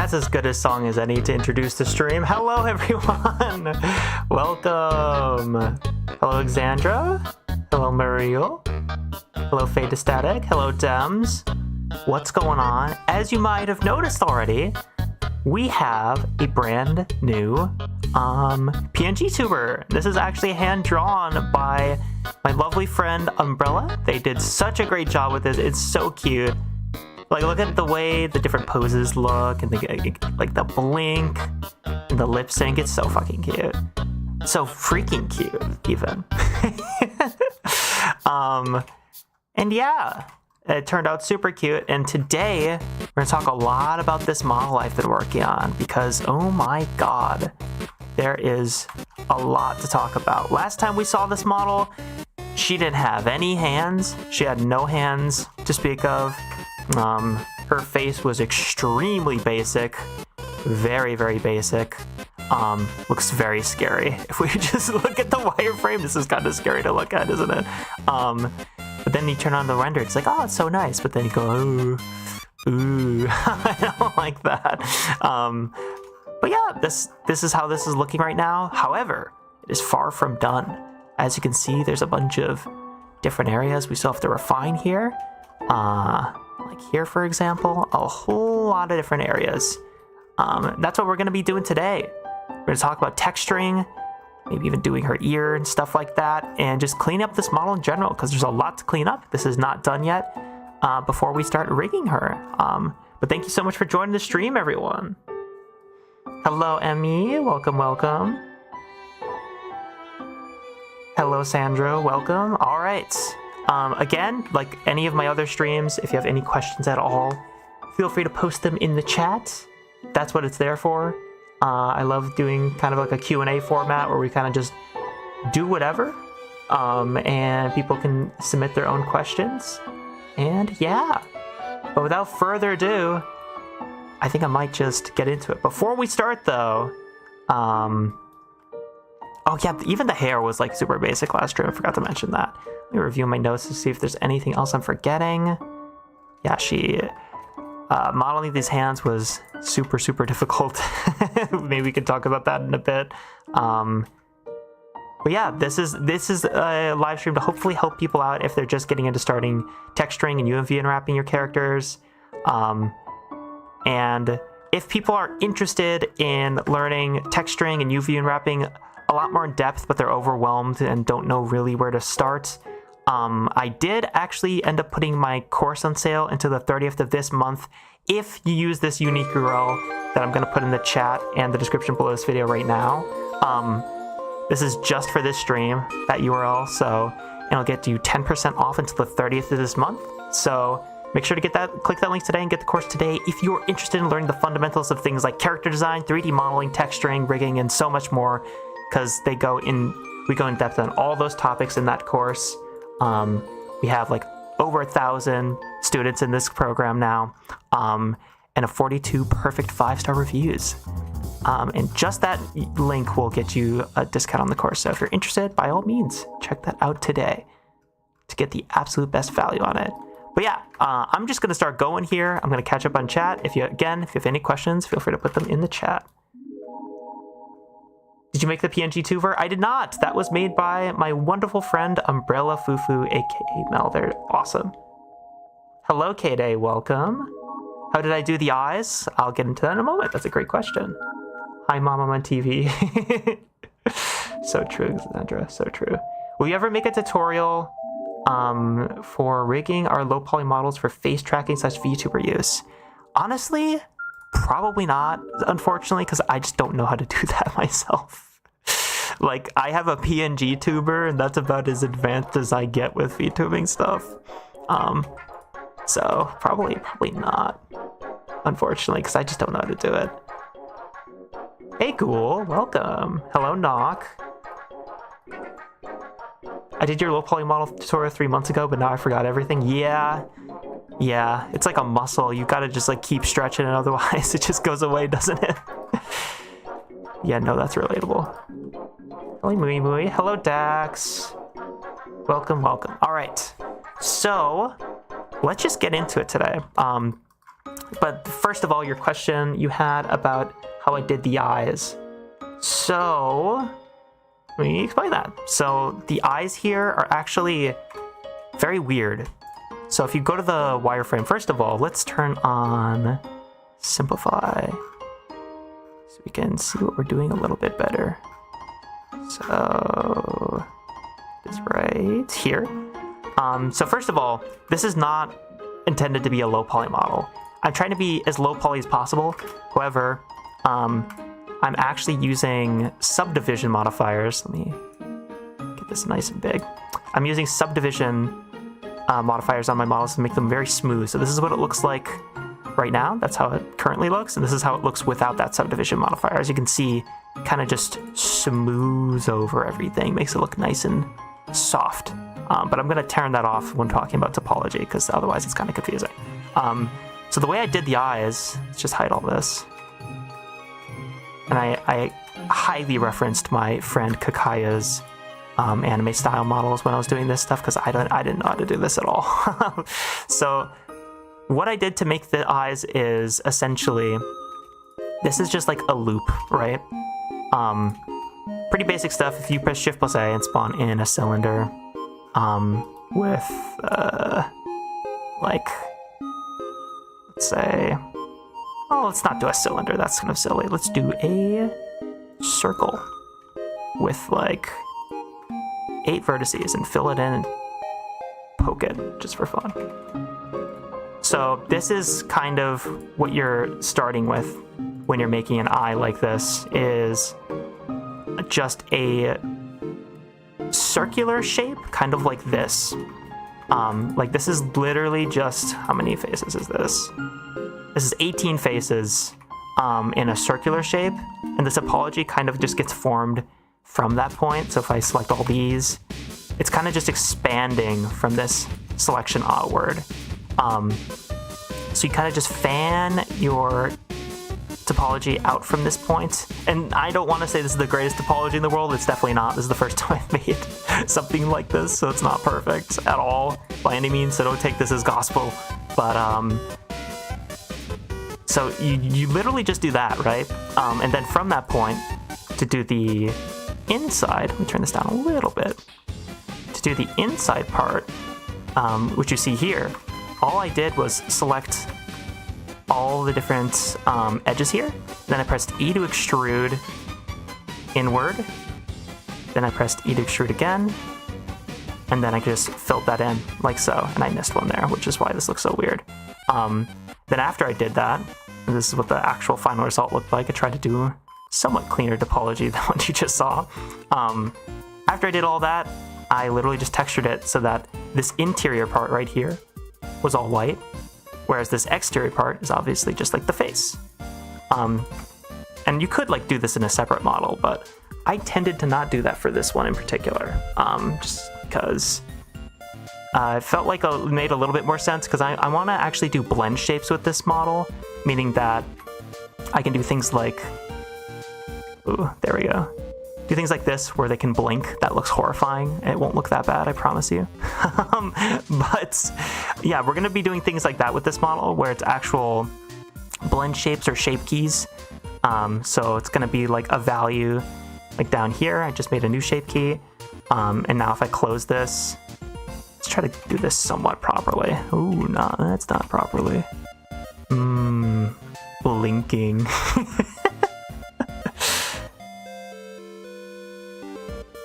That's as good a song as any to introduce the stream. Hello, everyone. Welcome. Hello, Alexandra. Hello, Mariel. Hello, Fade to Static. Hello, Dems. What's going on? As you might have noticed already, we have a brand new PNG tuber. This is actually hand-drawn by my lovely friend Umbrella. They did such a great job with this. It's so cute. Like, look at the way the different poses look, and like the blink and the lip sync. It's so fucking cute. So freaking cute, even. And yeah, it turned out super cute. And today we're gonna talk a lot about this model I've been working on because, oh my god, there is a lot to talk about. Last time we saw this model, she didn't have any hands. She had no hands to speak of. Her face was extremely basic, very, very basic. Looks very scary. If we just look at the wireframe, this is kind of scary to look at, isn't it? But then you turn on the render, it's like, oh, it's so nice. But then you go, ooh, I don't like that. But yeah, this is how this is looking right now. However, it is far from done. As you can see, there's a bunch of different areas we still have to refine here. Like here, for example, a whole lot of different areas. That's what we're going to be doing today. We're going to talk about texturing, maybe even doing her ear and stuff like that, and just clean up this model in general, because there's a lot to clean up. This is not done yet before we start rigging her. But thank you so much for joining the stream, everyone. Hello, Emmy. Welcome, welcome. Hello, Sandra. Welcome. All right. Again, like any of my other streams, if you have any questions at all, feel free to post them in the chat. That's what it's there for. I love doing kind of like a Q&A format where we kind of just do whatever, and people can submit their own questions. And yeah, but without further ado, I think I might just get into it. Before we start though, oh yeah, even the hair was like super basic last stream. I forgot to mention that. Let me review my notes to see if there's anything else I'm forgetting. Yeah, modeling these hands was super, super difficult. Maybe we could talk about that in a bit. But yeah, this is a live stream to hopefully help people out if they're just getting into starting texturing and UMV unwrapping your characters. And if people are interested in learning texturing and UV unwrapping a lot more in depth, but they're overwhelmed and don't know really where to start, I did actually end up putting my course on sale until the 30th of this month. If you use this unique URL that I'm going to put in the chat and the description below this video right now, this is just for this stream, that URL, so it'll get you 10% off until the 30th of this month. So make sure to click that link today and get the course today if you're interested in learning the fundamentals of things like character design, 3D modeling, texturing, rigging, and so much more, because we go in depth on all those topics in that course. We have like over 1,000 students in this program now, and a 42 perfect 5-star reviews. And just that link will get you a discount on the course. So if you're interested, by all means, check that out today to get the absolute best value on it. But yeah, I'm just going to start going here. I'm going to catch up on chat. If you have any questions, feel free to put them in the chat. Did you make the PNG tuber? I did not. That was made by my wonderful friend Umbrella Fufu, aka Mel. They're awesome. Hello, K-Day. Welcome. How did I do the eyes? I'll get into that in a moment. That's a great question. Hi, Mom, I'm on TV. So true, Sandra. So true. Will you ever make a tutorial for rigging our low poly models for face tracking / VTuber use? Honestly, probably not, unfortunately, because I just don't know how to do that myself. Like, I have a PNG tuber, and that's about as advanced as I get with VTubing stuff. So probably not, unfortunately, because I just don't know how to do it. Hey, Ghoul, welcome. Hello, Knock. I did your low poly model tutorial 3 months ago, but now I forgot everything. Yeah, it's like a muscle. You gotta just like keep stretching it, otherwise it just goes away, doesn't it? Yeah, no, that's relatable. Hello, Mui Mui. Hello, Dax. Welcome. All right, so let's just get into it today. But first of all, your question you had about how I did the eyes. So let me explain that. So the eyes here are actually very weird. So if you go to the wireframe, first of all, let's turn on simplify so we can see what we're doing a little bit better. So it's right here. So first of all, this is not intended to be a low poly model. I'm trying to be as low poly as possible. However, I'm actually using subdivision modifiers. Let me get this nice and big. I'm using subdivision modifiers on my models to make them very smooth. So this is what it looks like right now. That's how it currently looks. And this is how it looks without that subdivision modifier. As you can see, kind of just smooths over everything, makes it look nice and soft. But I'm going to turn that off when talking about topology, because otherwise it's kind of confusing. So the way I did the eyes, let's just hide all this. And I highly referenced my friend Kakaya's anime style models when I was doing this stuff, because I didn't know how to do this at all. So what I did to make the eyes is essentially, this is just like a loop, right? Pretty basic stuff. If you press Shift plus A and spawn in a cylinder with like, let's say, oh, let's not do a cylinder, that's kind of silly. Let's do a circle with like 8 vertices and fill it in and poke it just for fun. So this is kind of what you're starting with when you're making an eye like this, is just a circular shape, kind of like this. Like this is literally just, how many faces is this? This is 18 faces in a circular shape, and the topology kind of just gets formed from that point. So if I select all these, it's kind of just expanding from this selection outward. So you kind of just fan your topology out from this point. And I don't want to say this is the greatest topology in the world. It's definitely not. This is the first time I've made something like this, so it's not perfect at all by any means, so don't take this as gospel. But so you literally just do that, right? And then from that point, to do the inside, let me turn this down a little bit. To do the inside part, which you see here, all I did was select all the different edges here. Then I pressed E to extrude inward. Then I pressed E to extrude again. And then I just filled that in like so. And I missed one there, which is why this looks so weird. Then after I did that, and this is what the actual final result looked like. I tried to do somewhat cleaner topology than what you just saw. After I did all that, I literally just textured it so that this interior part right here was all white, whereas this exterior part is obviously just like the face. And you could like do this in a separate model, but I tended to not do that for this one in particular, just because it felt like it made a little bit more sense, because I want to actually do blend shapes with this model, meaning that I can do things like, ooh, there we go. Do things like this where they can blink. That looks horrifying. It won't look that bad, I promise you. But yeah, we're going to be doing things like that with this model, where it's actual blend shapes or shape keys. So it's going to be like a value like down here. I just made a new shape key. And now if I close this, let's try to do this somewhat properly. Ooh, no, that's not properly. Blinking.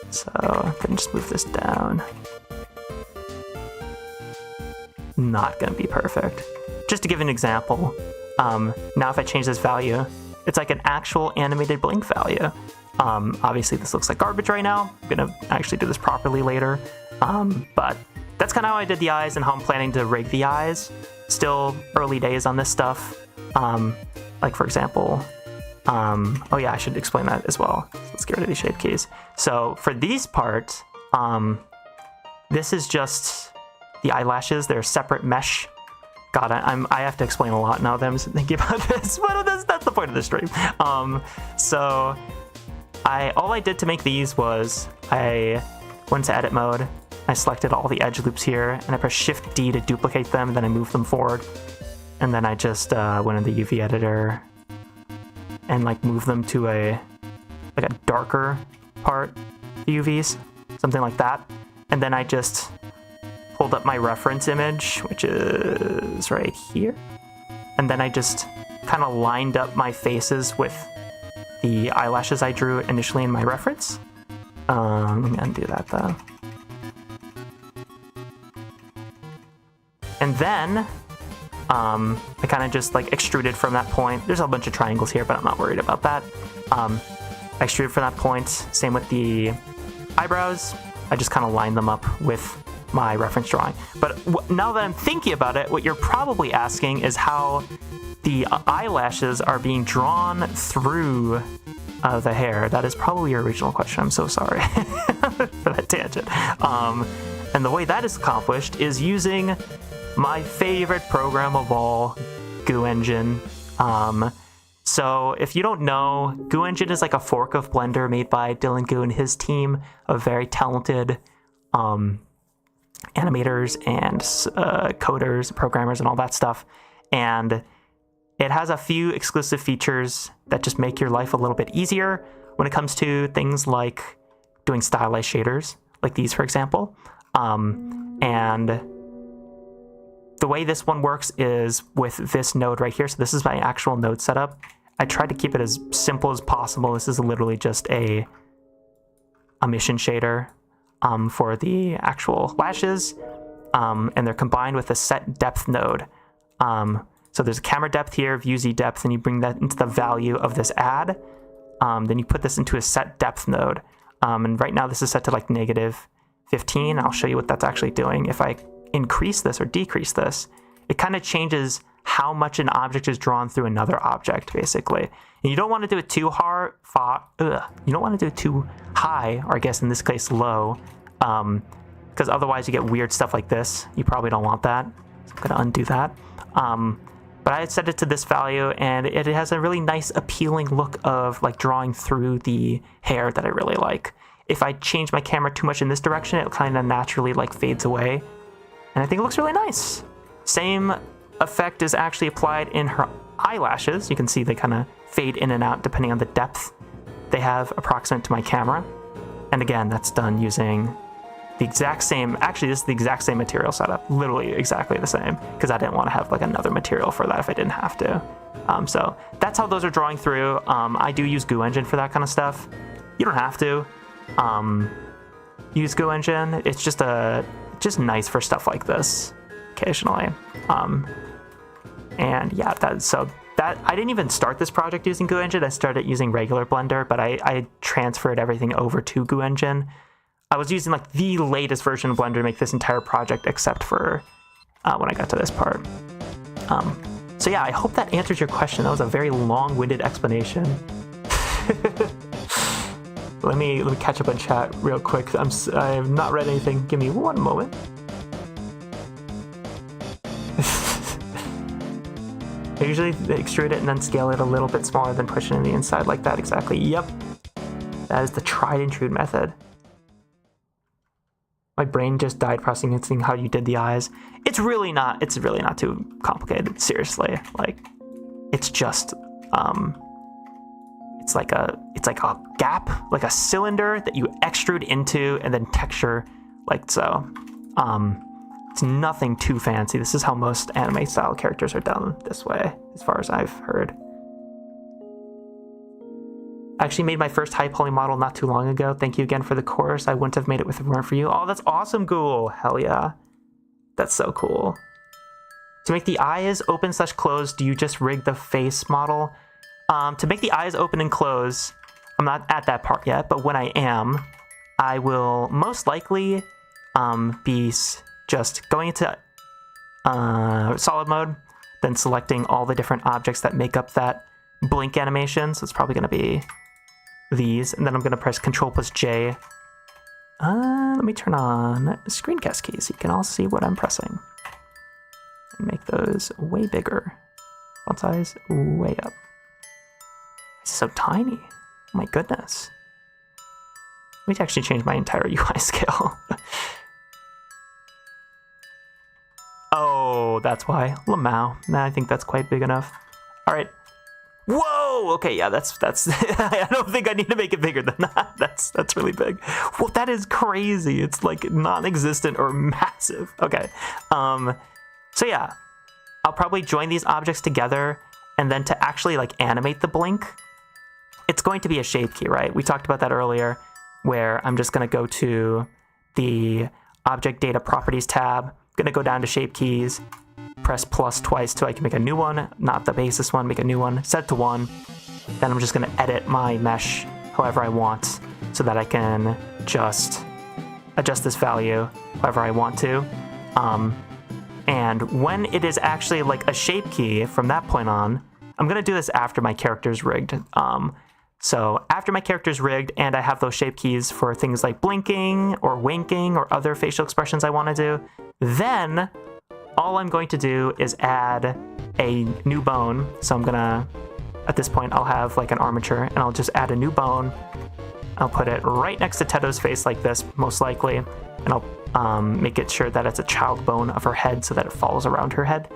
So I can just move this down. Not gonna be perfect. Just to give an example, now if I change this value, it's like an actual animated blink value. Obviously this looks like garbage right now. I'm gonna actually do this properly later. But that's kind of how I did the eyes and how I'm planning to rig the eyes. Still early days on this stuff. Like for example, oh yeah, I should explain that as well. Let's get rid of these shape keys. So for these parts, this is just the eyelashes. They're separate mesh. God, I have to explain a lot now that I'm thinking about this, but that's the point of the stream. So all I did to make these was I went to edit mode. I selected all the edge loops here, and I pressed Shift D to duplicate them, and then I moved them forward. and then I just went in the UV editor and like move them to a darker part, the UVs, something like that. And then I just pulled up my reference image, which is right here. And then I just kind of lined up my faces with the eyelashes I drew initially in my reference. Let me undo that though. And then I kind of just like extruded from that point. There's a bunch of triangles here, but I'm not worried about that. I extruded from that point. Same with the eyebrows. I just kind of lined them up with my reference drawing. But now that I'm thinking about it, what you're probably asking is how the eyelashes are being drawn through the hair. That is probably your original question. I'm so sorry for that tangent. And the way that is accomplished is using my favorite program of all, Goo Engine. So if you don't know, Goo Engine is like a fork of Blender made by Dylan Goo and his team of very talented animators and coders, programmers, and all that stuff. And it has a few exclusive features that just make your life a little bit easier when it comes to things like doing stylized shaders, like these, for example. And the way this one works is with this node right here. So this is my actual node setup. I tried to keep it as simple as possible. This is literally just a emission shader for the actual lashes, and they're combined with a set depth node. So there's a camera depth here, view Z depth, and you bring that into the value of this add. Then you put this into a set depth node. And right now this is set to like -15. I'll show you what that's actually doing. If I increase this or decrease this, it kind of changes how much an object is drawn through another object, basically. And you don't want to do it too hard, you don't want to do it too high, or I guess in this case low, because otherwise you get weird stuff like this. You probably don't want that. So I'm going to undo that. But I had set it to this value, and it has a really nice, appealing look of like drawing through the hair that I really like. If I change my camera too much in this direction, it kind of naturally like fades away. And I think it looks really nice. Same effect is actually applied in her eyelashes. You can see they kind of fade in and out depending on the depth they have approximate to my camera. And again, that's done using the exact same, actually this is the exact same material setup, literally exactly the same, because I didn't want to have like another material for that if I didn't have to. So that's how those are drawing through. I do use Goo Engine for that kind of stuff. You don't have to use Goo Engine. It's just nice for stuff like this occasionally. And yeah, I didn't even start this project using Goo Engine. I started using regular Blender, but I transferred everything over to Goo Engine. I was using like the latest version of Blender to make this entire project, except for when I got to this part. So yeah, I hope that answers your question. That was a very long-winded explanation. Let me catch up on chat real quick. I have not read anything. Give me one moment. I usually extrude it and then scale it a little bit smaller than push it in the inside like that. Exactly. Yep. That is the tried and true method. My brain just died processing how you did the eyes. It's really not too complicated. Seriously. Like, it's just it's like a gap, like a cylinder that you extrude into and then texture like so. It's nothing too fancy. This is how most anime style characters are done this way, as far as I've heard. I actually made my first high poly model not too long ago. Thank you again for the course. I wouldn't have made it if it weren't for you. Oh, that's awesome, Ghoul. Hell yeah. That's so cool. To make the eyes open / close, do you just rig the face model? To make the eyes open and close, I'm not at that part yet, but when I am, I will most likely be just going into solid mode, then selecting all the different objects that make up that blink animation. So it's probably going to be these, and then I'm going to press Control+J. Let me turn on screencast keys so you can all see what I'm pressing. And make those way bigger. Font size way up. It's so tiny. Oh my goodness. Let me actually change my entire UI scale. Oh, that's why. Lamau. Nah, I think that's quite big enough. All right. Whoa! Okay, yeah, that's I don't think I need to make it bigger than that. That's really big. Well, that is crazy. It's like non-existent or massive. Okay. So yeah, I'll probably join these objects together, and then to actually like animate the blink, it's going to be a shape key, right? We talked about that earlier, where I'm just going to go to the Object Data Properties tab. I'm going to go down to Shape Keys, press plus twice so I can make a new one, not the basis one, make a new one, set it to 1. Then I'm just going to edit my mesh however I want so that I can just adjust this value however I want to. And when it is actually like a shape key from that point on, I'm going to do this after my character's rigged. So after my character's rigged and I have those shape keys for things like blinking or winking or other facial expressions I want to do, then all I'm going to do is add a new bone. So I'm gonna, at this point, I'll have like an armature and I'll just add a new bone. I'll put it right next to Teto's face like this, most likely. And I'll make it sure that it's a child bone of her head so that it follows around her head.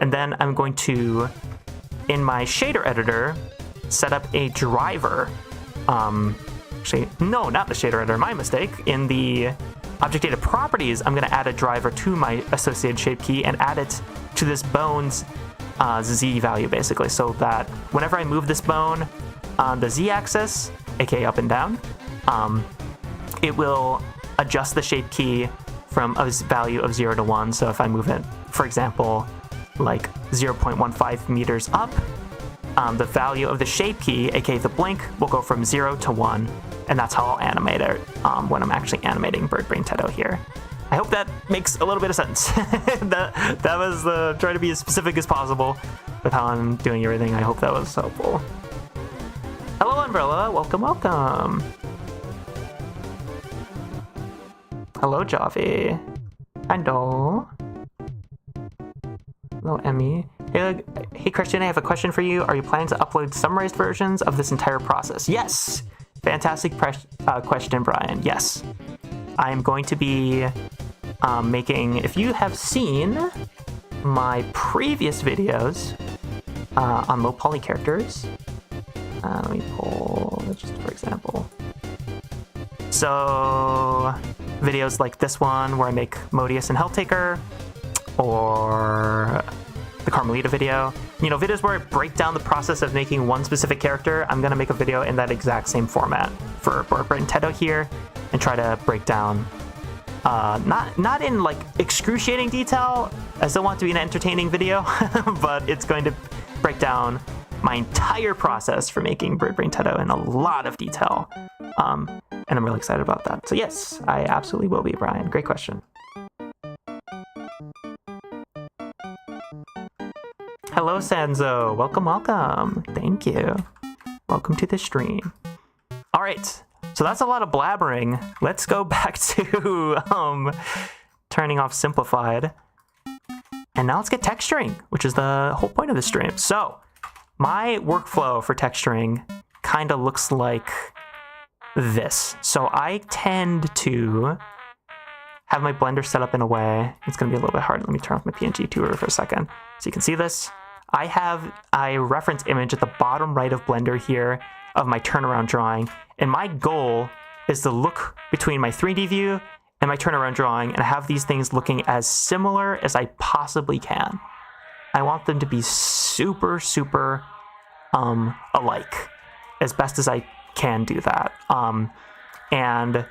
And then I'm going to, in my shader editor, set up a driver. Actually, no, not the shader editor, my mistake. In the Object Data Properties, I'm going to add a driver to my associated shape key and add it to this bone's Z value, basically, so that whenever I move this bone on the Z axis, aka up and down, it will adjust the shape key from a value of 0 to 1. So if I move it, for example, like 0.15 meters up, the value of the shape key, aka the blink, will go from 0 to 1, and that's how I'll animate it when I'm actually animating Birdbrain Teto here. I hope that makes a little bit of sense. that was trying to be as specific as possible with how I'm doing everything. I hope that was helpful. Hello, Umbrella. Welcome, welcome. Hello, Javi. Hello. Hello, Emmy. Hey, Christian, I have a question for you. Are you planning to upload summarized versions of this entire process? Yes. Fantastic question, Brian. Yes. I'm going to be making, if you have seen my previous videos on low poly characters, let me pull, just for example. So, videos like this one where I make Modius and Helltaker, or the Carmelita video. You know, videos where I break down the process of making one specific character. I'm going to make a video in that exact same format for Birdbrain Teto here and try to break down, not in like excruciating detail. I still want it to be an entertaining video, but it's going to break down my entire process for making Birdbrain Teto in a lot of detail. And I'm really excited about that. So yes, I absolutely will be, Brian. Great question. Hello, Sanzo. Welcome, welcome. Thank you. Welcome to the stream. All right, so that's a lot of blabbering. Let's go back to turning off simplified. And now let's get texturing, which is the whole point of the stream. So my workflow for texturing kind of looks like this. So I tend to have my Blender set up in a way, it's going to be a little bit hard. Let me turn off my PNG tutor for a second. So you can see this. I have a reference image at the bottom right of Blender here of my turnaround drawing. And my goal is to look between my 3D view and my turnaround drawing and have these things looking as similar as I possibly can. I want them to be super, super alike, as best as I can do that. And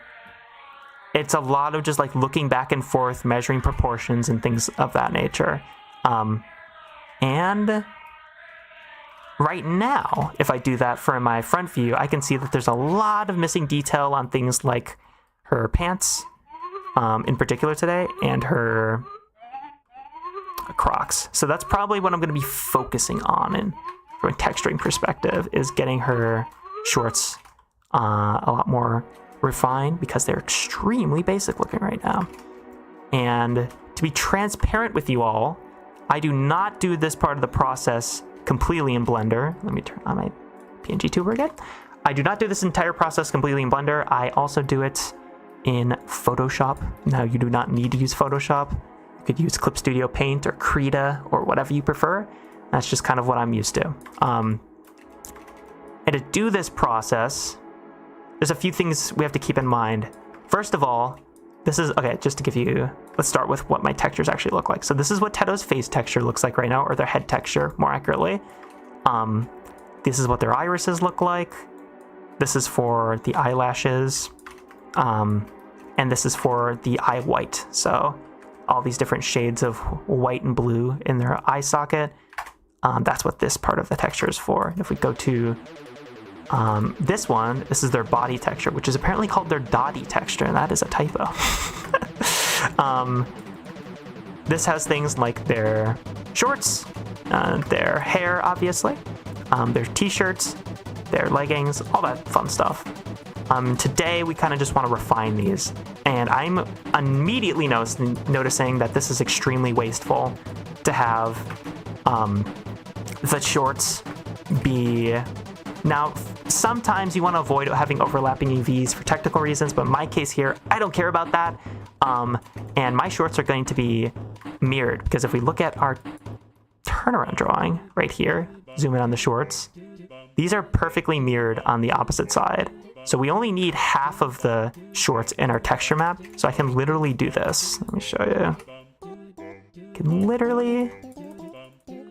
it's a lot of just like looking back and forth, measuring proportions and things of that nature. And right now, if I do that for my front view, I can see that there's a lot of missing detail on things like her pants, in particular today, and her Crocs. So that's probably what I'm going to be focusing on, and from a texturing perspective, is getting her shorts a lot more refined, because they're extremely basic looking right now. And to be transparent with you all, I do not do this part of the process completely in Blender. Let me turn on my PNG tuber again. I do not do this entire process completely in Blender. I also do it in Photoshop. Now, you do not need to use Photoshop You could use Clip Studio Paint or Krita or whatever you prefer. That's just kind of what I'm used to. And to do this process, there's a few things we have to keep in mind. First of all, this is, okay, just to give you, let's start with what my textures actually look like. So this is what Teto's face texture looks like right now, or their head texture, more accurately. This is what their irises look like. This is for the eyelashes. And this is for the eye white. So all these different shades of white and blue in their eye socket. That's what this part of the texture is for. If we go to this one, this is their body texture, which is apparently called their Dotty texture, and that is a typo. This has things like their shorts, their hair, obviously, their t-shirts, their leggings, all that fun stuff. Today, we kind of just want to refine these, and I'm immediately noticing that this is extremely wasteful to have the shorts be... Now, sometimes you want to avoid having overlapping UVs for technical reasons, but in my case here, I don't care about that. And my shorts are going to be mirrored, because if we look at our turnaround drawing right here, zoom in on the shorts, these are perfectly mirrored on the opposite side. So we only need half of the shorts in our texture map. So I can literally do this. Let me show you. I can literally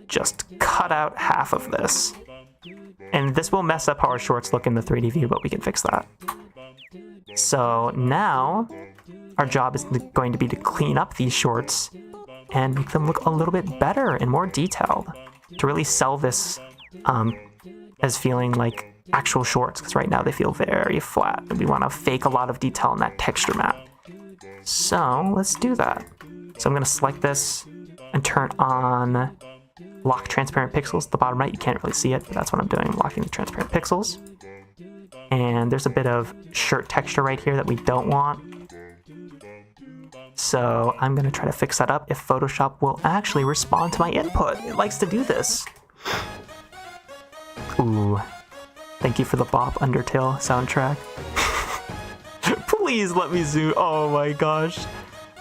just cut out half of this. And this will mess up how our shorts look in the 3D view, but we can fix that. So now our job is going to be to clean up these shorts and make them look a little bit better and more detailed to really sell this as feeling like actual shorts, because right now they feel very flat and we want to fake a lot of detail in that texture map. So let's do that. So I'm going to select this and turn on lock transparent pixels at the bottom right. You can't really see it, but that's what I'm doing. I'm locking the transparent pixels. And there's a bit of shirt texture right here that we don't want. So I'm going to try to fix that up if Photoshop will actually respond to my input. It likes to do this. Ooh. Thank you for the Bop Undertale soundtrack. Please let me zoom. Oh my gosh.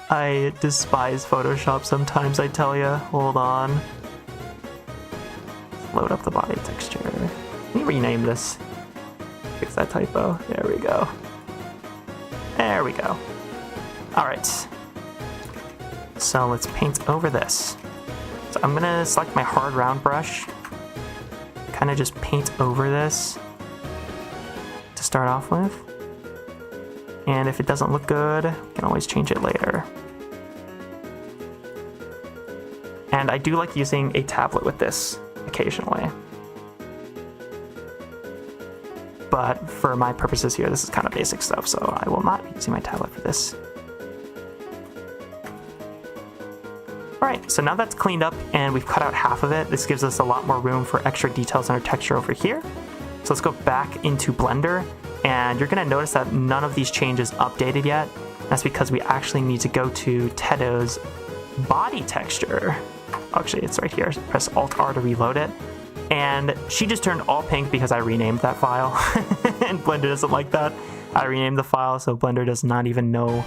I despise Photoshop sometimes, I tell ya. Hold on. Load up the body texture. Let me rename this. Fix that typo. There we go. There we go. Alright. So let's paint over this. So I'm gonna select my hard round brush. Kind of just paint over this to start off with. And if it doesn't look good, we can always change it later. And I do like using a tablet with this occasionally. But for my purposes here, this is kind of basic stuff, so I will not be using my tablet for this. Alright, so now that's cleaned up and we've cut out half of it. This gives us a lot more room for extra details in our texture over here. So let's go back into Blender, and you're going to notice that none of these changes updated yet. That's because we actually need to go to Teto's body texture. Actually, it's right here. Press Alt-R to reload it. And she just turned all pink because I renamed that file. And Blender doesn't like that. I renamed the file, so Blender does not even know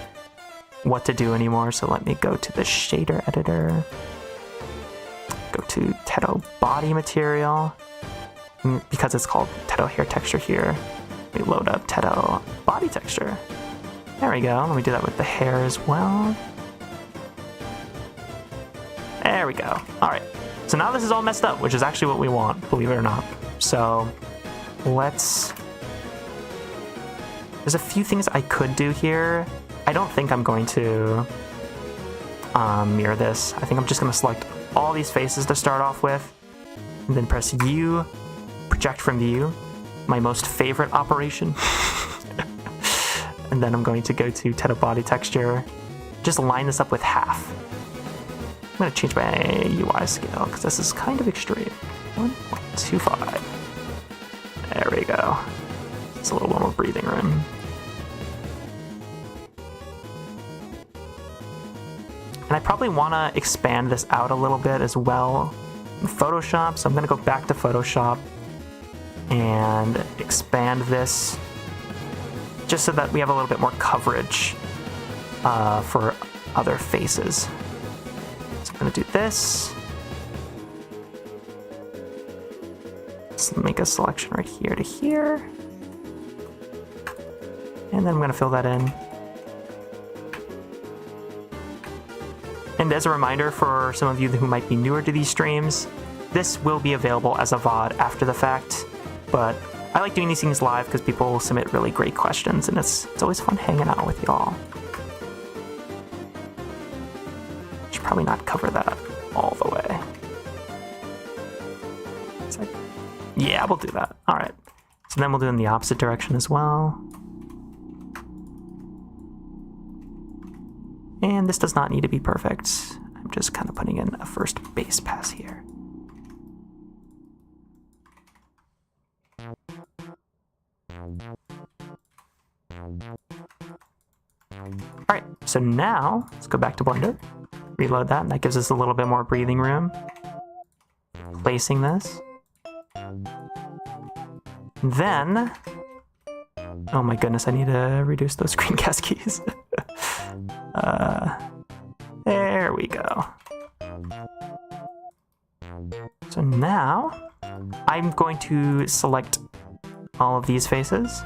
what to do anymore. So let me go to the shader editor. Go to Teto body material. Because it's called Teto hair texture here, we load up Teto body texture. There we go. Let me do that with the hair as well. There we go. All right. So now this is all messed up, which is actually what we want, believe it or not. So let's... There's a few things I could do here. I don't think I'm going to mirror this. I think I'm just going to select all these faces to start off with, and then press U, project from view, my most favorite operation. And then I'm going to go to Teto body texture, just line this up with half. I'm going to change my UI scale because this is kind of extreme. 1.25. There we go. It's a little more breathing room. And I probably want to expand this out a little bit as well in Photoshop. So I'm going to go back to Photoshop and expand this just so that we have a little bit more coverage for other faces. gonna do this. Let's make a selection right here to here. And then I'm gonna fill that in. And as a reminder for some of you who might be newer to these streams, this will be available as a VOD after the fact, but I like doing these things live because people submit really great questions, and it's always fun hanging out with y'all. Should probably not cover that all the way. It's like, yeah, we'll do that. All right. So then we'll do it in the opposite direction as well. And this does not need to be perfect. I'm just kind of putting in a first base pass here. Alright, so now let's go back to Blender, reload that, and that gives us a little bit more breathing room. Placing this. Then, oh my goodness, I need to reduce those screencast keys. There we go. So now I'm going to select all of these faces.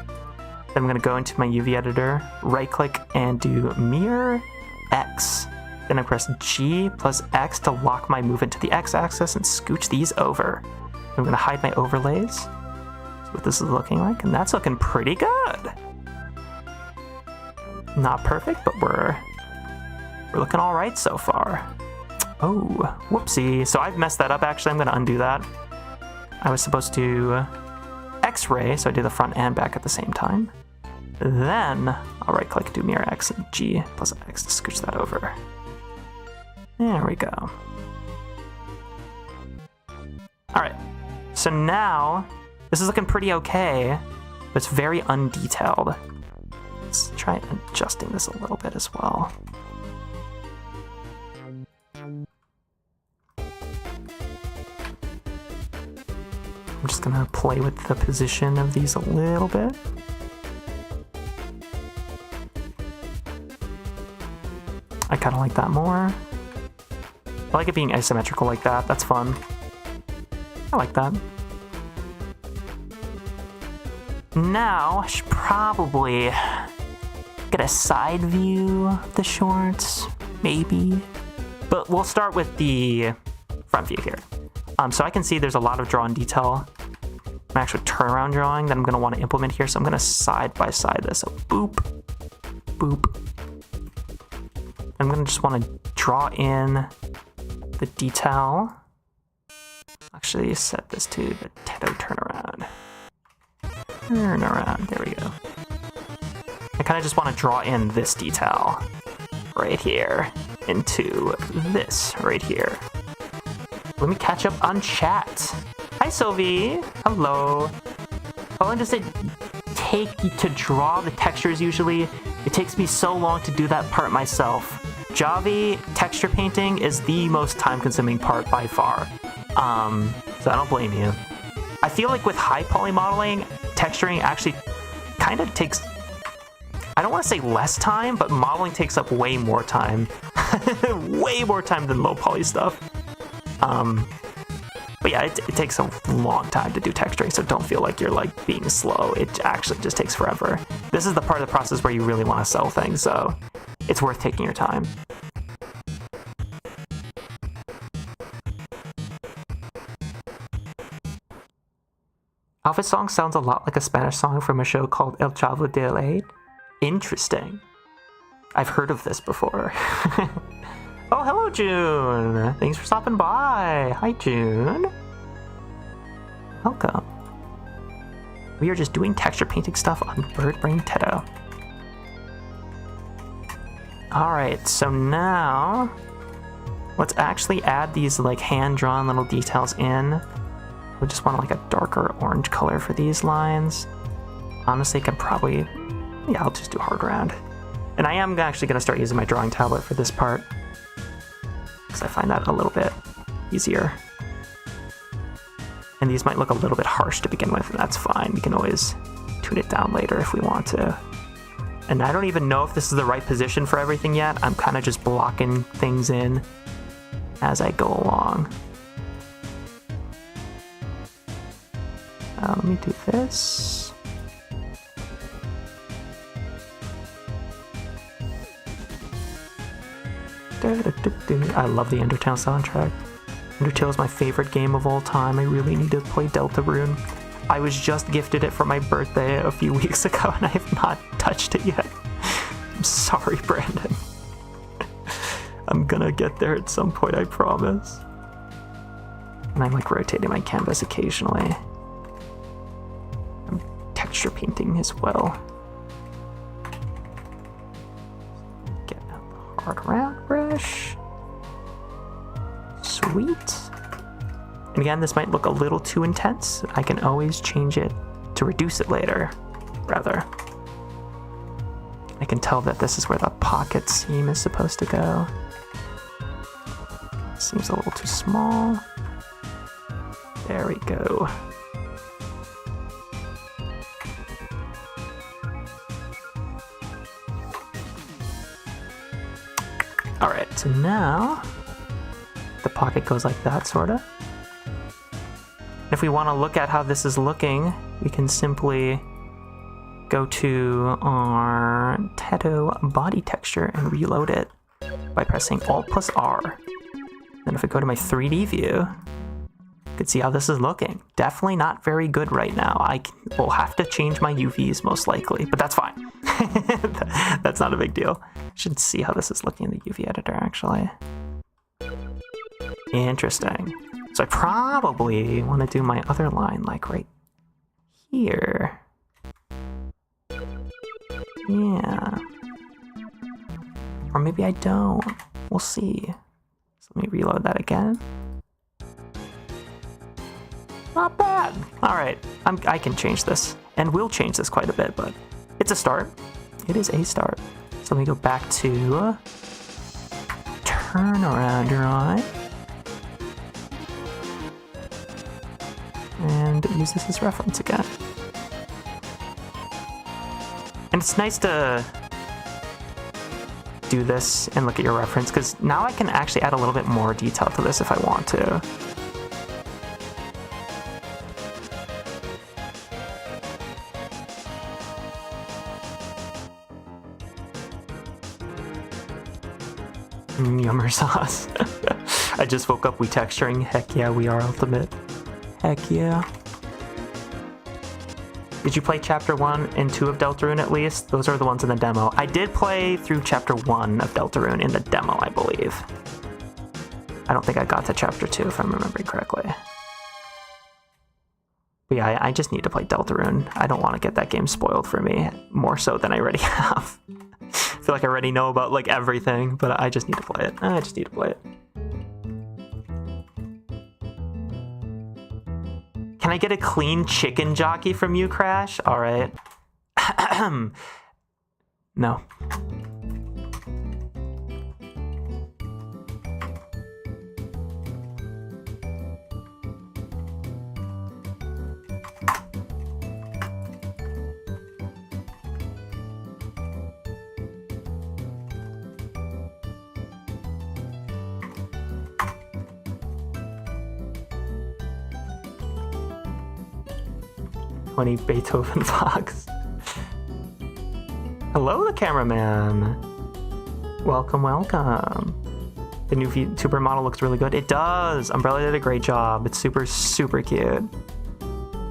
Then I'm going to go into my UV editor, right click and do mirror X. Then I press G plus X to lock my movement to the X axis and scooch these over. I'm going to hide my overlays. See what this is looking like, and that's looking pretty good. Not perfect, but we're looking all right so far. Oh, whoopsie. So I've messed that up, actually. I'm going to undo that. I was supposed to X-ray, so I do the front and back at the same time. Then I'll right-click, do mirror X, and G plus X to scooch that over. There we go. All right. So now, this is looking pretty okay, but it's very undetailed. Let's try adjusting this a little bit as well. I'm just gonna play with the position of these a little bit. I kind of like that more. I like it being asymmetrical like that. That's fun. I like that. Now, I should probably get a side view of the shorts, maybe. But we'll start with the front view here. So I can see there's a lot of drawn detail. An actual turnaround drawing that I'm going to want to implement here. So I'm going to side by side this. So boop, boop. I'm going to just want to draw in the detail. Actually set this to the Teto turnaround. Turnaround, there we go. I kind of just want to draw in this detail right here into this right here. Let me catch up on chat. Hi, Sylvie. Hello. How long does it take you to draw the textures usually? It takes me so long to do that part myself. Javi texture painting is the most time-consuming part by far. So I don't blame you. I feel like with high poly modeling, texturing actually kind of takes, I don't want to say less time, but modeling takes up way more time. Way more time than low poly stuff. But yeah, it takes a long time to do texturing, so don't feel like you're like being slow. It actually just takes forever. This is the part of the process where you really want to sell things, so it's worth taking your time. Alpha song sounds a lot like a Spanish song from a show called El Chavo del 8. Interesting. I've heard of this before. Oh, hello, June! Thanks for stopping by. Hi, June. Welcome. We are just doing texture painting stuff on Birdbrain Teto. Alright, so now let's actually add these like hand-drawn little details in. We just want like a darker orange color for these lines. Honestly, I could probably, yeah, I'll just do hard round. And I am actually going to start using my drawing tablet for this part, because I find that a little bit easier. And these might look a little bit harsh to begin with, and that's fine. We can always tune it down later if we want to. And I don't even know if this is the right position for everything yet. I'm kind of just blocking things in as I go along. Let me do this. I love the Undertale soundtrack. Undertale is my favorite game of all time. I really need to play Deltarune. I was just gifted it for my birthday a few weeks ago and I have not touched it yet. I'm sorry, Brandon. I'm gonna get there at some point, I promise. And I'm like rotating my canvas occasionally. I'm texture painting as well. Get out the hard round brush. Sweet. And again, this might look a little too intense. I can always change it to reduce it later, rather. I can tell that this is where the pocket seam is supposed to go. Seems a little too small. There we go. All right, so now the pocket goes like that, sort of. If we want to look at how this is looking, we can simply go to our Teto body texture and reload it by pressing Alt plus R. Then if I go to my 3D view, you can see how this is looking. Definitely not very good right now. I will have to change my UVs most likely, but that's fine. That's not a big deal. Should see how this is looking in the UV editor, actually. Interesting. So I probably want to do my other line like right here. Yeah. Or maybe I don't. We'll see. So let me reload that again. Not bad. All right, I can change this, and we'll change this quite a bit, but it's a start. It is a start. So let me go back to turn around your eye. And use this as reference again. And it's nice to do this and look at your reference, because now I can actually add a little bit more detail to this if I want to. Yummer sauce. I just woke up, we texturing. Heck yeah, we are ultimate. Heck yeah. Did you play Chapter 1 and 2 of Deltarune at least? Those are the ones in the demo. I did play through Chapter 1 of Deltarune in the demo, I believe. I don't think I got to Chapter 2 if I'm remembering correctly. But yeah, I just need to play Deltarune. I don't want to get that game spoiled for me, more so than I already have. I feel like I already know about like everything, but I just need to play it. I just need to play it. Can I get a clean chicken jockey from you, Crash? All right. No. Beethoven Fox. Hello, the cameraman. Welcome, welcome. The new VTuber model looks really good. It does. Umbrella did a great job. It's super, super cute.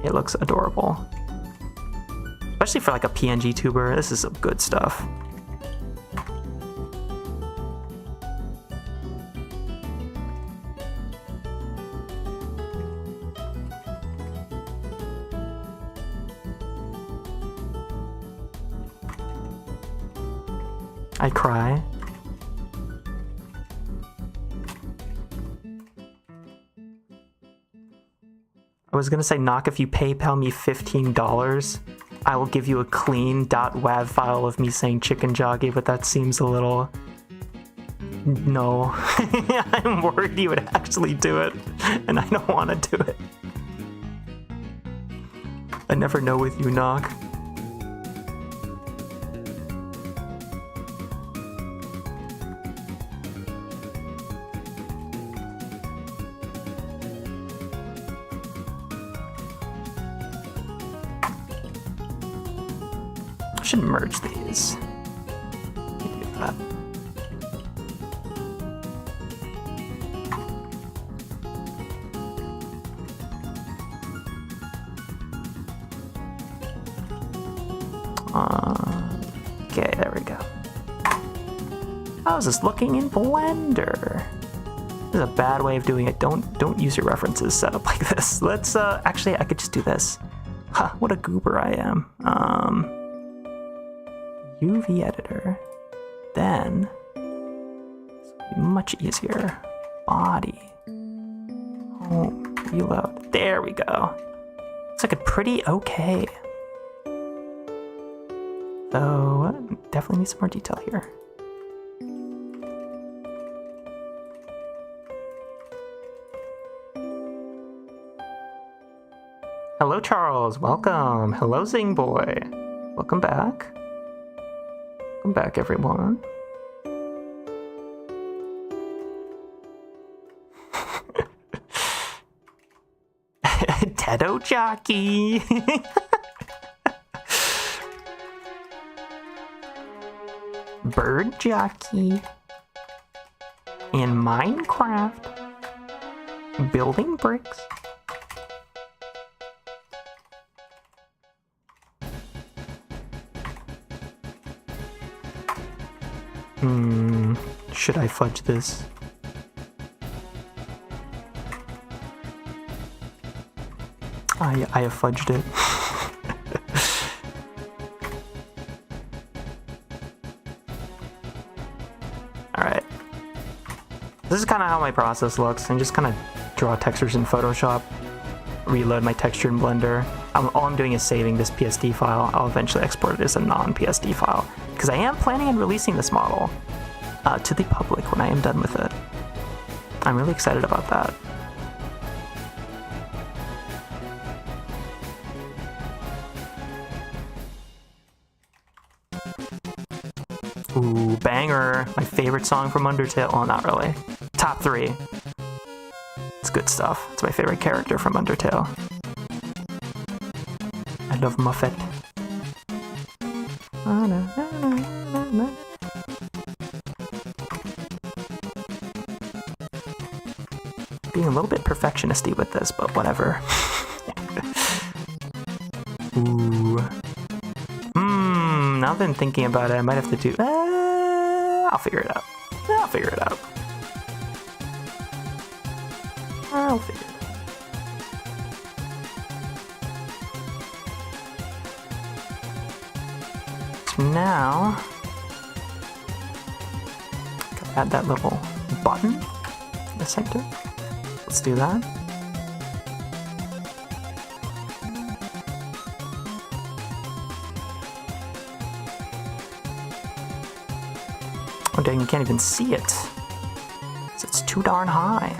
It looks adorable. Especially for like a PNG tuber. This is some good stuff. I cry. I was gonna say, knock, if you PayPal me $15, I will give you a clean .wav file of me saying chicken jockey, but that seems a little... No. I'm worried you would actually do it, and I don't want to do it. I never know with you, knock. should merge these. Maybe do that. Okay, there we go. How's this looking in Blender? This is a bad way of doing it. Don't use your references set up like this. Let's actually I could just do this. Huh, what a goober I am. UV editor. Then much easier. Body. Home. Reload. There we go. Looks like a pretty okay. So definitely need some more detail here. Hello, Charles. Welcome. Hello, Zing Boy. Welcome back. Welcome back, everyone. Teto jockey. Bird jockey. In Minecraft. Building bricks. Should I fudge this? I have fudged it. Alright. This is kind of how my process looks. I just kind of draw textures in Photoshop, reload my texture in Blender. All I'm doing is saving this PSD file. I'll eventually export it as a non-PSD file, because I am planning on releasing this model to the public when I am done with it. I'm really excited about that. Ooh, banger. My favorite song from Undertale. Well, not really. Top 3. It's good stuff. It's my favorite character from Undertale. I love Muffet. Being a little bit perfectionisty with this, but whatever. Ooh. Now that I'm thinking about it, I might have to do... I'll figure it out. I'll figure it out. I'll figure it out. So now... gotta add that little button in the center. Let's do that. Oh dang, you can't even see it. It's too darn high.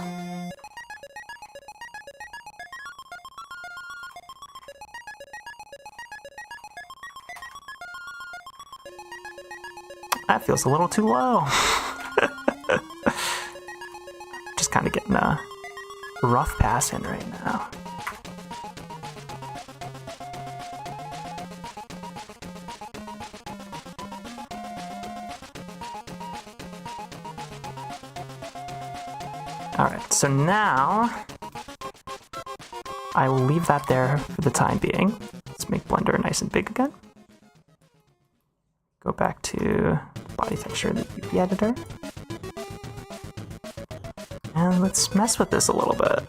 That feels a little too low. Just kind of getting a rough pass in right now. Alright, so now I will leave that there for the time being. Let's make Blender nice and big again. Go back to body texture in the UV editor. And let's mess with this a little bit.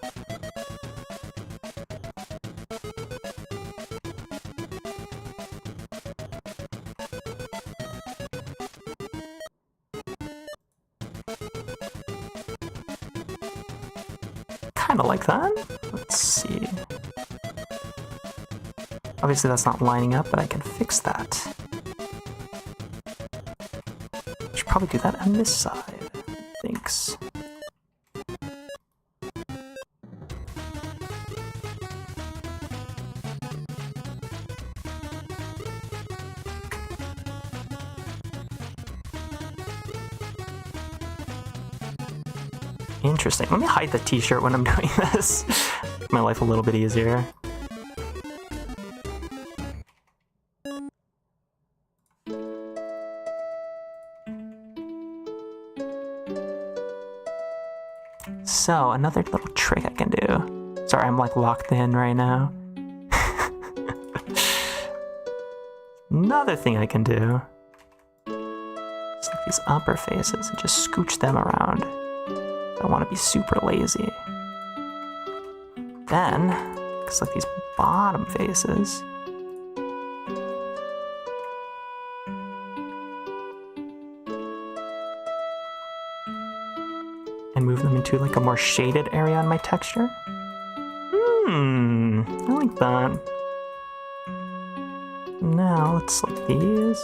Kind of like that. Let's see. Obviously that's not lining up, but I can fix that. Should probably do that on this side. Thanks. Interesting. Let me hide the t-shirt when I'm doing this. Make my life a little bit easier. So another little trick I can do. Sorry, I'm like locked in right now. Another thing I can do is like these upper faces and just scooch them around. I want to be super lazy. Then, it's like these bottom faces. And move them into like a more shaded area on my texture. I like that. Now let's select these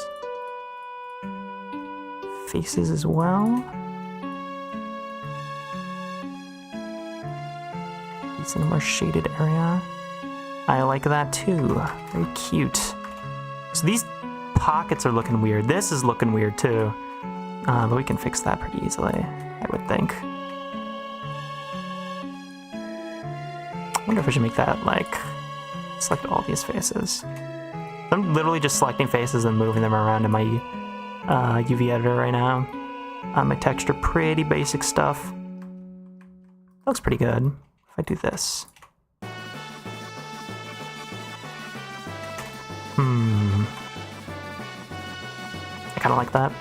faces as well. These in a more shaded area. I like that too. Very cute. So these pockets are looking weird. This is looking weird too. But we can fix that pretty easily, I would think. I wonder if I should make that like select all these faces. I'm literally just selecting faces and moving them around in my UV editor right now. My texture, pretty basic stuff. Looks pretty good. If I do this. I kind of like that.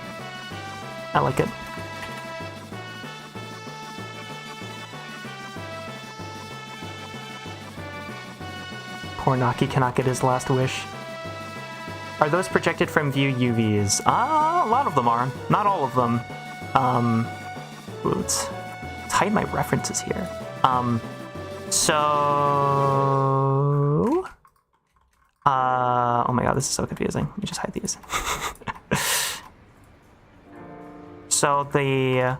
I like it. Poor Naki cannot get his last wish. Are those projected from view UVs? A lot of them are. Not all of them. Let's hide my references here. Oh my god, this is so confusing. Let me just hide these. So the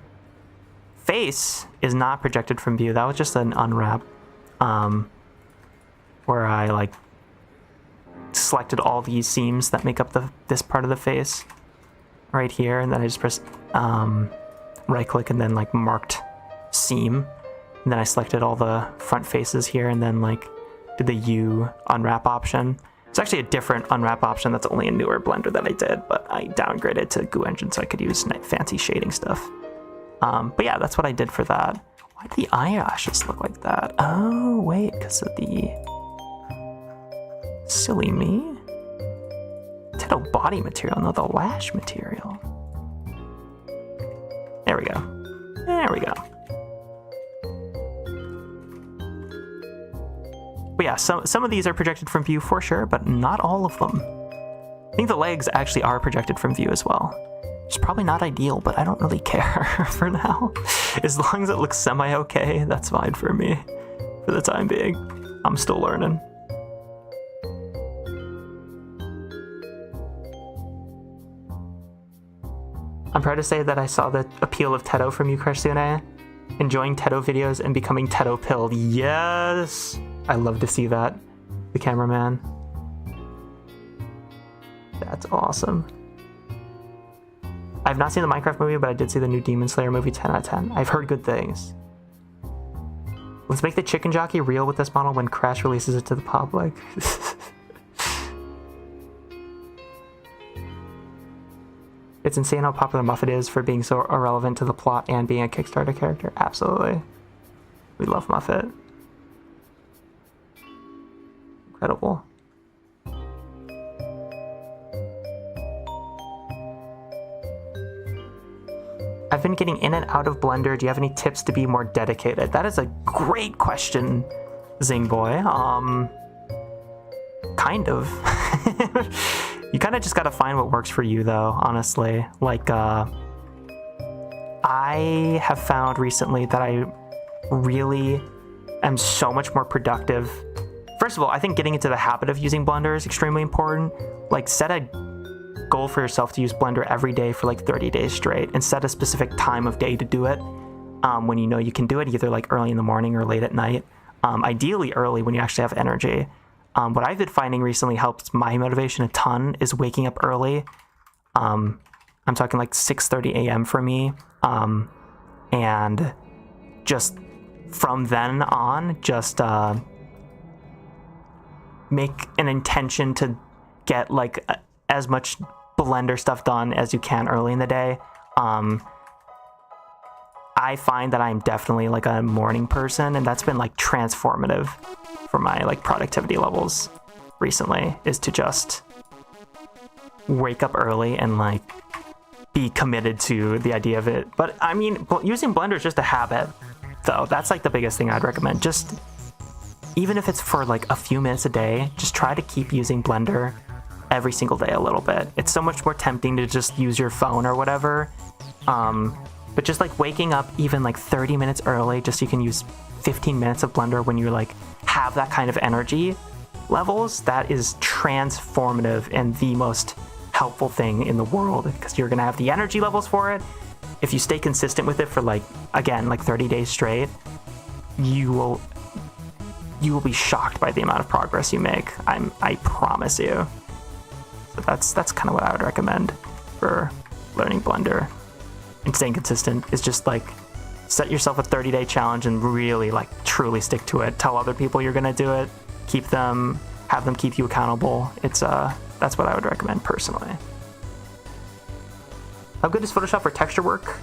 face is not projected from view. That was just an unwrap. Where I like selected all these seams that make up this part of the face right here, and then I just pressed right click and then like marked seam, and then I selected all the front faces here and then like did the U unwrap option. It's actually a different unwrap option that's only a newer Blender that I did, but I downgraded to Goo Engine so I could use fancy shading stuff. But yeah, that's what I did for that. Why do the eyelashes look like that? Oh wait, because of the silly me. Teto body material, not the lash material. There we go. There we go. But yeah, some of these are projected from view for sure, but not all of them. I think the legs actually are projected from view as well. It's probably not ideal, but I don't really care for now. As long as it looks semi-okay, that's fine for me. For the time being. I'm still learning. I'm proud to say that I saw the appeal of Teto from you, Krishsune. Enjoying Teto videos and becoming Teto pilled. Yes! I love to see that. The cameraman. That's awesome. I've not seen the Minecraft movie, but I did see the new Demon Slayer movie, 10 out of 10. I've heard good things. Let's make the chicken jockey real with this model when Crash releases it to the public. It's insane how popular Muffet is for being so irrelevant to the plot and being a Kickstarter character. Absolutely. We love Muffet. Incredible. I've been getting in and out of Blender. Do you have any tips to be more dedicated? That is a great question, Zingboy. Kind of. You kind of just gotta find what works for you, though, honestly. Like, I have found recently that I really am so much more productive. First of all, I think getting into the habit of using Blender is extremely important. Like, set a goal for yourself to use Blender every day for like 30 days straight, and set a specific time of day to do it. When you know you can do it, either like early in the morning or late at night. Ideally early when you actually have energy. What I've been finding recently helps my motivation a ton is waking up early. I'm talking like 6:30 a.m. for me. And just from then on, just make an intention to get like as much Blender stuff done as you can early in the day. I find that I'm definitely like a morning person, and that's been like transformative for my like productivity levels recently, is to just wake up early and like be committed to the idea of it. But I mean, using Blender is just a habit, though. That's like the biggest thing I'd recommend. Just even if it's for like a few minutes a day, just try to keep using Blender every single day a little bit. It's so much more tempting to just use your phone or whatever. But just like waking up even like 30 minutes early, just so you can use 15 minutes of Blender when you like have that kind of energy levels, that is transformative and the most helpful thing in the world, because you're gonna have the energy levels for it. If you stay consistent with it for like, again, like 30 days straight, you will be shocked by the amount of progress you make. I promise you. So that's kind of what I would recommend for learning Blender. And staying consistent is just like set yourself a 30-day challenge and really like truly stick to it. Tell other people you're gonna do it. Have them keep you accountable. That's what I would recommend personally. How good is Photoshop for texture work?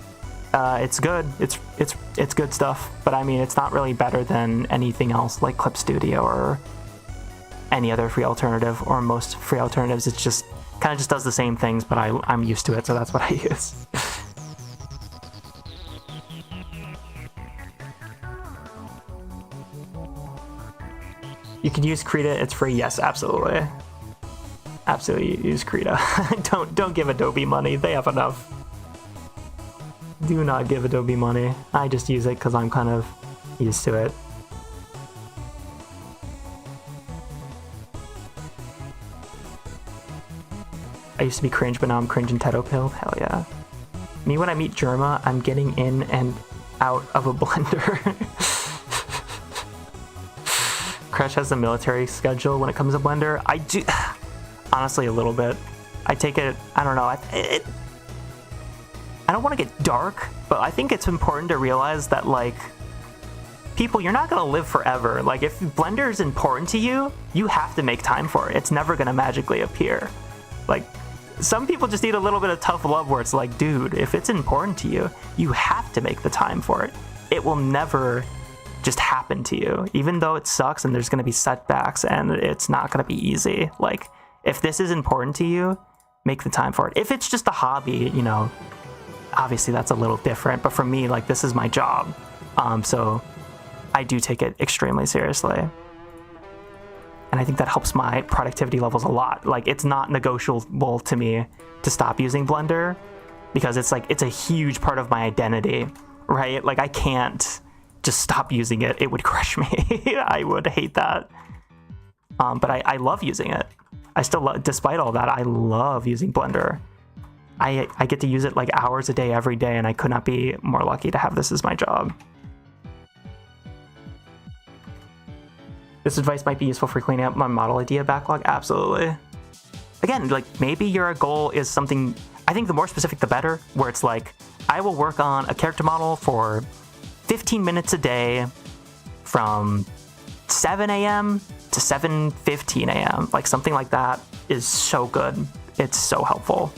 It's good. It's good stuff. But I mean, it's not really better than anything else like Clip Studio or any other free alternative, or most free alternatives. It's just kind of just does the same things, but I'm used to it, so that's what I use. You can use Krita, it's free. Yes, absolutely. Absolutely use Krita. Don't give Adobe money, they have enough. Do not give Adobe money. I just use it because I'm kind of used to it. I used to be cringe, but now I'm cringe and Teto pilled. Hell yeah. Me, when I meet Germa, I'm getting in and out of a blender. Crash has a military schedule when it comes to Blender. I do, honestly, a little bit. I take it, I don't know, I don't want to get dark, but I think it's important to realize that, like, people, you're not going to live forever. Like, if Blender is important to you, you have to make time for it. It's never going to magically appear. Like, some people just need a little bit of tough love where it's like, dude, if it's important to you, you have to make the time for it. It will never just happen to you, even though it sucks and there's going to be setbacks and it's not going to be easy. Like, if this is important to you, make the time for it. If it's just a hobby, you know, obviously that's a little different, but for me, like, this is my job, so I do take it extremely seriously, and I think that helps my productivity levels a lot. Like, it's not negotiable to me to stop using Blender, because it's like, it's a huge part of my identity, right? Like, I can't just stop using it. It would crush me. I would hate that. But I love using it. I still love, despite all that, I love using Blender. I get to use it like hours a day, every day, and I could not be more lucky to have this as my job. This advice might be useful for cleaning up my model idea backlog. Absolutely. Again, like, maybe your goal is something, I think the more specific the better, where it's like, I will work on a character model for 15 minutes a day from 7 a.m. to 7:15 a.m. Like, something like that is so good. It's so helpful.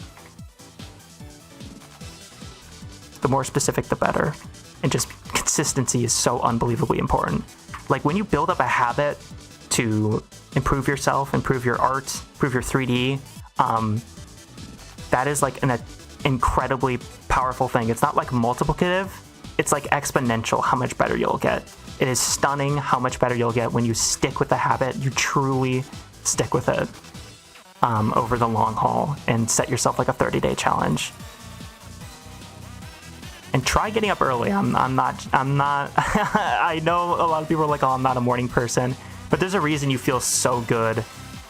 The more specific, the better. And just consistency is so unbelievably important. Like, when you build up a habit to improve yourself, improve your art, improve your 3D, that is like an incredibly powerful thing. It's not like multiplicative, it's like exponential how much better you'll get. It is stunning how much better you'll get when you stick with the habit. You truly stick with it over the long haul, and set yourself like a 30-day challenge. And try getting up early. I'm not, I know a lot of people are like, oh, I'm not a morning person, but there's a reason you feel so good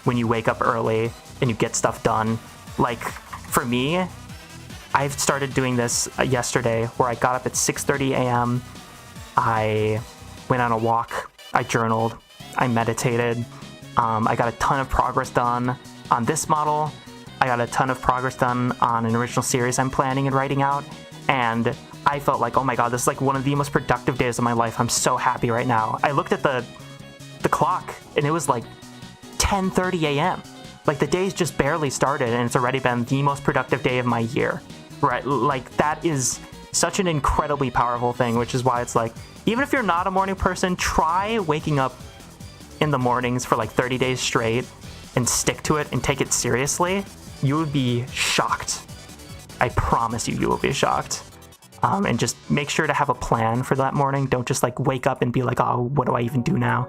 when you wake up early and you get stuff done. Like, for me, I've started doing this yesterday, where I got up at 6:30 a.m. I went on a walk, I journaled, I meditated, I got a ton of progress done on this model, I got a ton of progress done on an original series I'm planning and writing out, and I felt like, oh my god, this is like one of the most productive days of my life. I'm so happy right now. I looked at the clock, and it was like 10:30 a.m. Like, the day's just barely started, and it's already been the most productive day of my year, right? Like, that is such an incredibly powerful thing, which is why it's like, even if you're not a morning person, try waking up in the mornings for like 30 days straight and stick to it and take it seriously. You would be shocked. I promise you, you will be shocked. And just make sure to have a plan for that morning. Don't just like wake up and be like, oh, what do I even do now?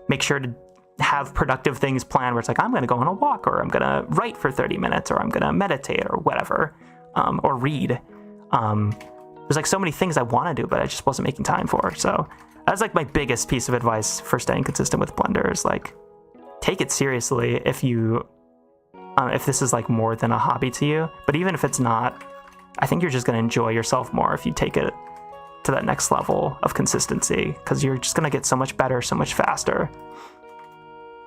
Make sure to have productive things planned where it's like, I'm going to go on a walk, or I'm going to write for 30 minutes, or I'm going to meditate, or whatever, or read. There's like so many things I want to do, but I just wasn't making time for. So that's like my biggest piece of advice for staying consistent with Blender is like, take it seriously if this is like more than a hobby to you. But even if it's not, I think you're just going to enjoy yourself more if you take it to that next level of consistency, because you're just going to get so much better, so much faster.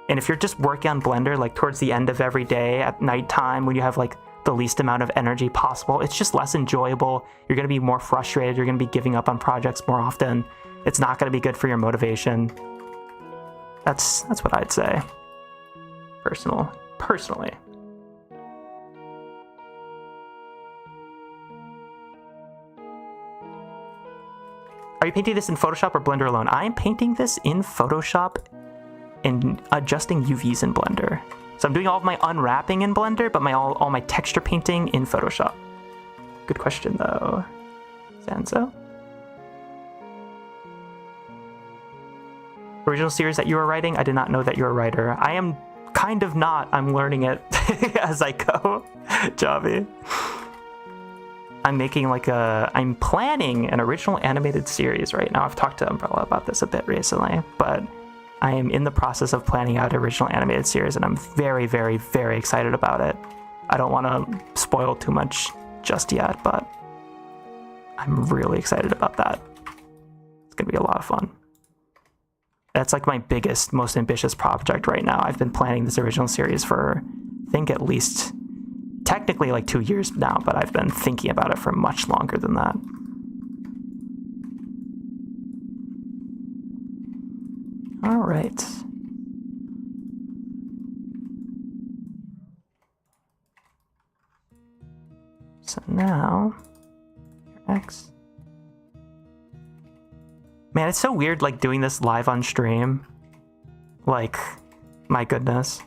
And if you're just working on Blender like towards the end of every day at nighttime when you have like the least amount of energy possible, it's just less enjoyable. You're going to be more frustrated. You're going to be giving up on projects more often. It's not going to be good for your motivation. That's what I'd say. Personally. Are you painting this in Photoshop or Blender alone? I'm painting this in Photoshop and adjusting UVs in Blender. So I'm doing all of my unwrapping in Blender, but all my texture painting in Photoshop. Good question, though. Sanso? Original series that you were writing? I did not know that you're a writer. I am kind of not. I'm learning it as I go. Javi. I'm planning an original animated series right now. I've talked to Umbrella about this a bit recently, but I am in the process of planning out an original animated series, and I'm very, very, very excited about it. I don't want to spoil too much just yet, but I'm really excited about that. It's going to be a lot of fun. That's like my biggest, most ambitious project right now. I've been planning this original series for, I think, at least technically like 2 years now, but I've been thinking about it for much longer than that. All right. So now, your X. Man, it's so weird like doing this live on stream. Like, my goodness.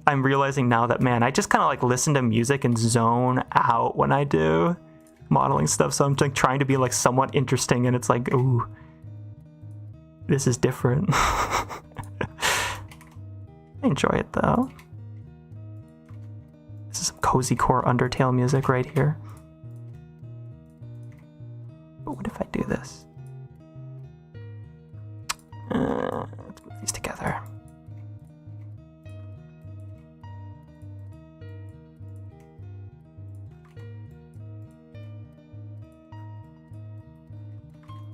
I'm realizing now that, man, I just kind of like listen to music and zone out when I do modeling stuff. So I'm like trying to be like somewhat interesting, and it's like, ooh, this is different. I enjoy it though. This is some cozy core Undertale music right here. But what if I do this? Let's put these together.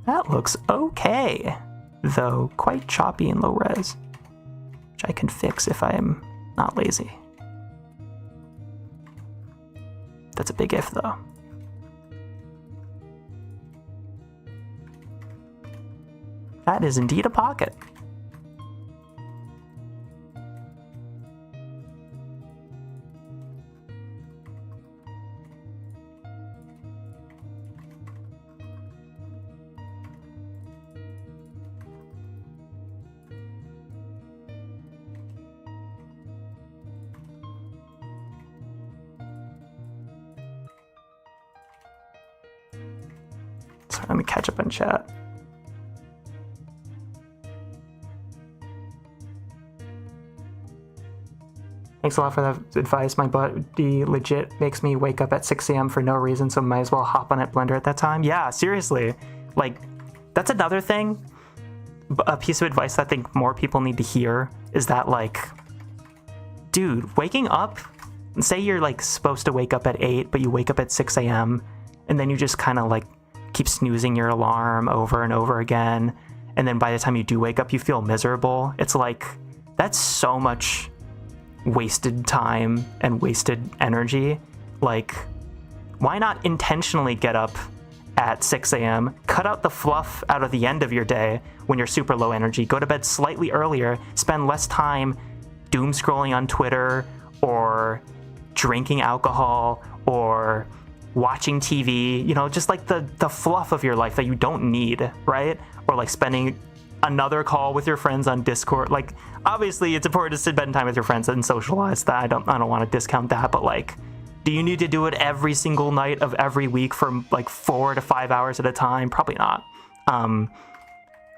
That looks okay, though quite choppy and low res, which I can fix if I am not lazy. That's a big if, though. That is indeed a pocket. Sorry, let me catch up in chat. Thanks a lot for that advice. My body legit makes me wake up at 6 a.m. for no reason, so might as well hop on at Blender at that time. Yeah, seriously. Like, that's another thing. A piece of advice that I think more people need to hear is that, like, dude, waking up, say you're, like, supposed to wake up at 8, but you wake up at 6 a.m., and then you just kind of, like, keep snoozing your alarm over and over again, and then by the time you do wake up, you feel miserable. It's like, that's so much wasted time and wasted energy. Like, why not intentionally get up at 6 a.m., cut out the fluff out of the end of your day when you're super low energy, go to bed slightly earlier, spend less time doom scrolling on Twitter or drinking alcohol or watching TV, you know, just like the fluff of your life that you don't need, right? Or like spending another call with your friends on Discord. Like, obviously it's important to spend time with your friends and socialize. That I don't want to discount that, but like, do you need to do it every single night of every week for like 4 to 5 hours at a time? Probably not.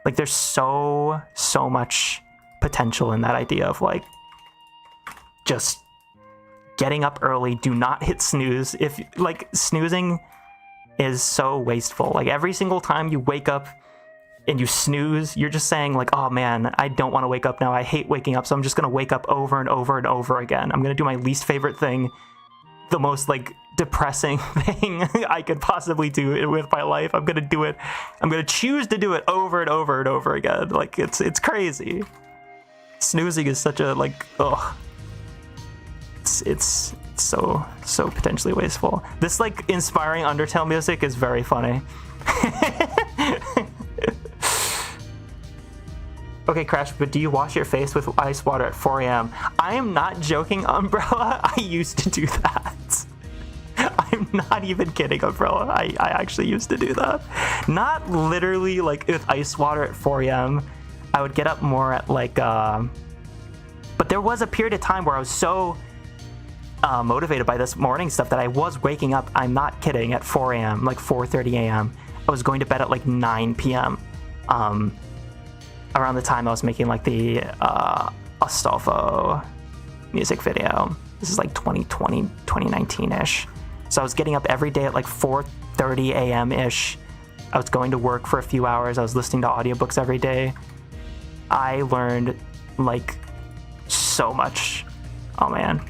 Like, there's so much potential in that idea of like just getting up early. Do not hit snooze. If like, snoozing is so wasteful. Like, every single time you wake up and you snooze, you're just saying like, oh man, I don't want to wake up now. I hate waking up, so I'm just going to wake up over and over and over again. I'm going to do my least favorite thing, the most like depressing thing I could possibly do with my life. I'm going to do it. I'm going to choose to do it over and over and over again. Like, it's crazy. Snoozing is such a like, ugh. It's so potentially wasteful. This like inspiring Undertale music is very funny. Okay, Crash, but do you wash your face with ice water at 4 a.m.? I am not joking, Umbrella. I used to do that. I'm not even kidding, Umbrella. I actually used to do that. Not literally like with ice water at 4 a.m. I would get up more at like, but there was a period of time where I was so motivated by this morning stuff that I was waking up, I'm not kidding, at 4 a.m., like 4:30 a.m. I was going to bed at like 9 p.m. Around the time I was making like the Astolfo music video. This is like 2020, 2019-ish. So I was getting up every day at like 4:30 a.m.-ish. I was going to work for a few hours. I was listening to audiobooks every day. I learned like so much. Oh man.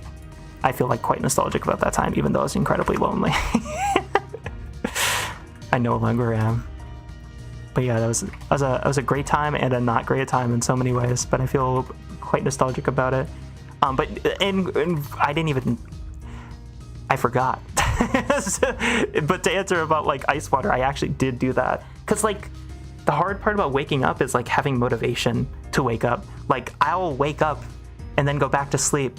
I feel like quite nostalgic about that time, even though I was incredibly lonely. I no longer am. But yeah, that was a great time and a not great time in so many ways. But I feel quite nostalgic about it. But I didn't even. I forgot. But to answer about like ice water, I actually did do that because like the hard part about waking up is like having motivation to wake up. Like, I'll wake up and then go back to sleep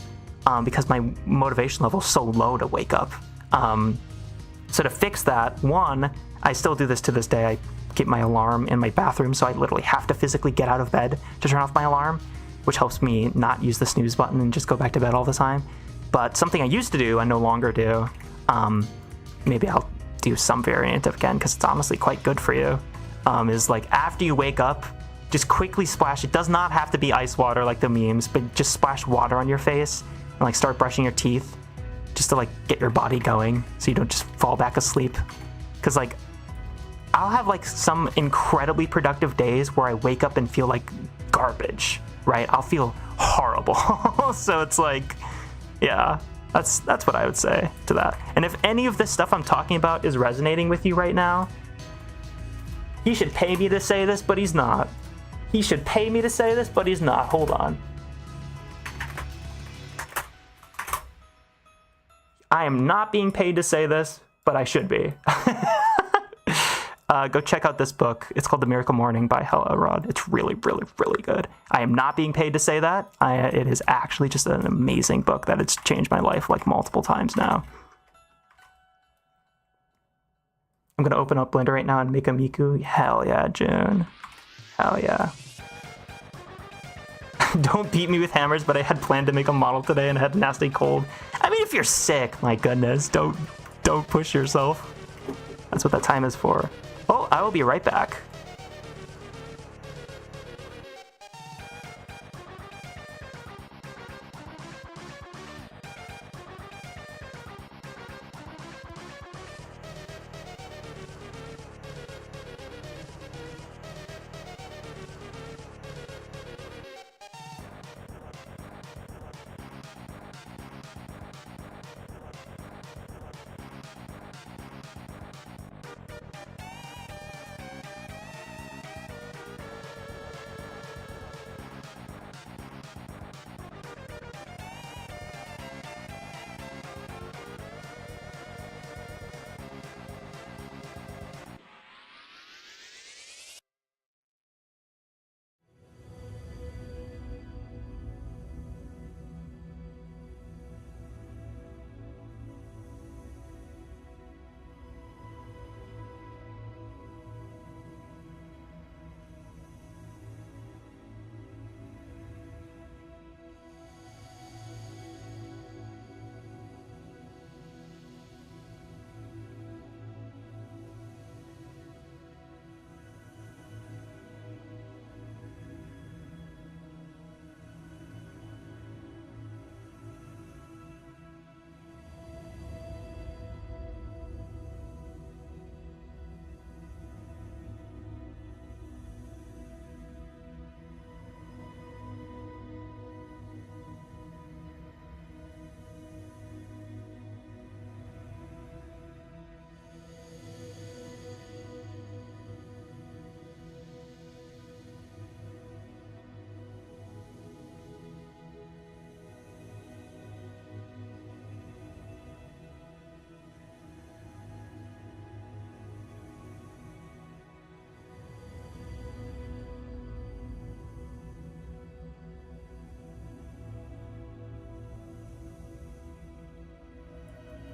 because my motivation level is so low to wake up. So to fix that, one, I still do this to this day. I keep my alarm in my bathroom, so I literally have to physically get out of bed to turn off my alarm, which helps me not use the snooze button and just go back to bed all the time. But something I used to do, I no longer do. Maybe I'll do some variant of again because it's honestly quite good for you. Is like after you wake up, just quickly splash. It does not have to be ice water like the memes, but just splash water on your face and like start brushing your teeth just to like get your body going so you don't just fall back asleep. Because like I'll have like some incredibly productive days where I wake up and feel like garbage, right? I'll feel horrible. So it's like, yeah, that's what I would say to that. And if any of this stuff I'm talking about is resonating with you right now, he should pay me to say this, but he's not. He should pay me to say this, but he's not. Hold on. I am not being paid to say this, but I should be. Go check out this book. It's called The Miracle Morning by Hal Elrod. It's really, really, really good. I am not being paid to say that. It is actually just an amazing book that it's changed my life like multiple times now. I'm going to open up Blender right now and make a Miku. Hell yeah, June. Hell yeah. Don't beat me with hammers, but I had planned to make a model today and had a nasty cold. I mean, if you're sick, my goodness, don't push yourself. That's what that time is for. Oh, I will be right back.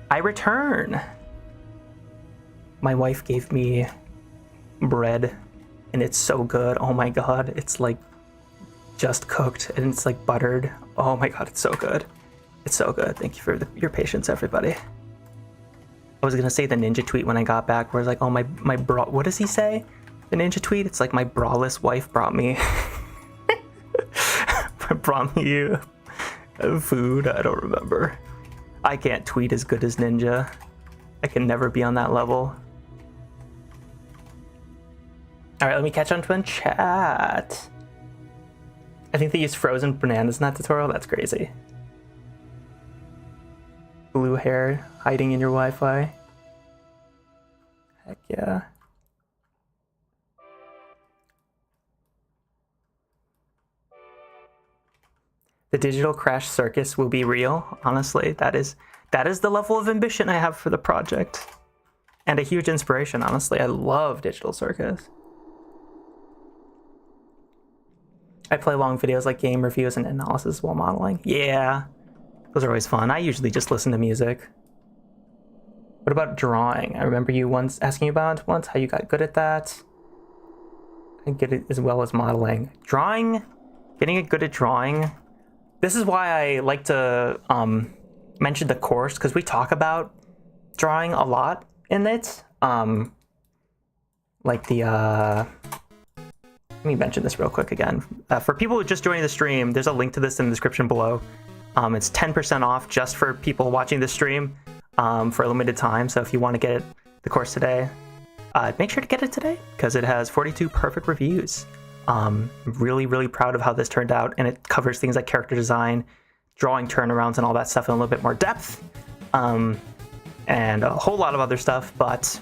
I return. My wife gave me bread and it's so good. Oh my god, it's like just cooked and it's like buttered. Oh my god, it's so good. It's so good. Thank you for your patience, everybody. I was gonna say the ninja tweet when I got back where it's like, oh my bra, what does he say? The ninja tweet? It's like my braless wife brought me food. I don't remember. I can't tweet as good as Ninja. I can never be on that level. All right, let me catch on to in chat. I think they use frozen bananas in that tutorial. That's crazy. Blue hair hiding in your Wi-Fi. Heck yeah. The digital crash circus will be real. Honestly, that is the level of ambition I have for the project. And a huge inspiration, honestly. I love digital circus. I play long videos like game reviews and analysis while modeling. Yeah, those are always fun. I usually just listen to music. What about drawing? I remember you once asking about how you got good at that. I get it as well as modeling. Drawing, getting good at drawing. This is why I like to mention the course, because we talk about drawing a lot in it. Like the let me mention this real quick again. For people who just joined the stream, there's a link to this in the description below. It's 10% off just for people watching the stream for a limited time. So if you want to get the course today, make sure to get it today because it has 42 perfect reviews. Really, really proud of how this turned out, and it covers things like character design, drawing turnarounds, and all that stuff in a little bit more depth, and a whole lot of other stuff. But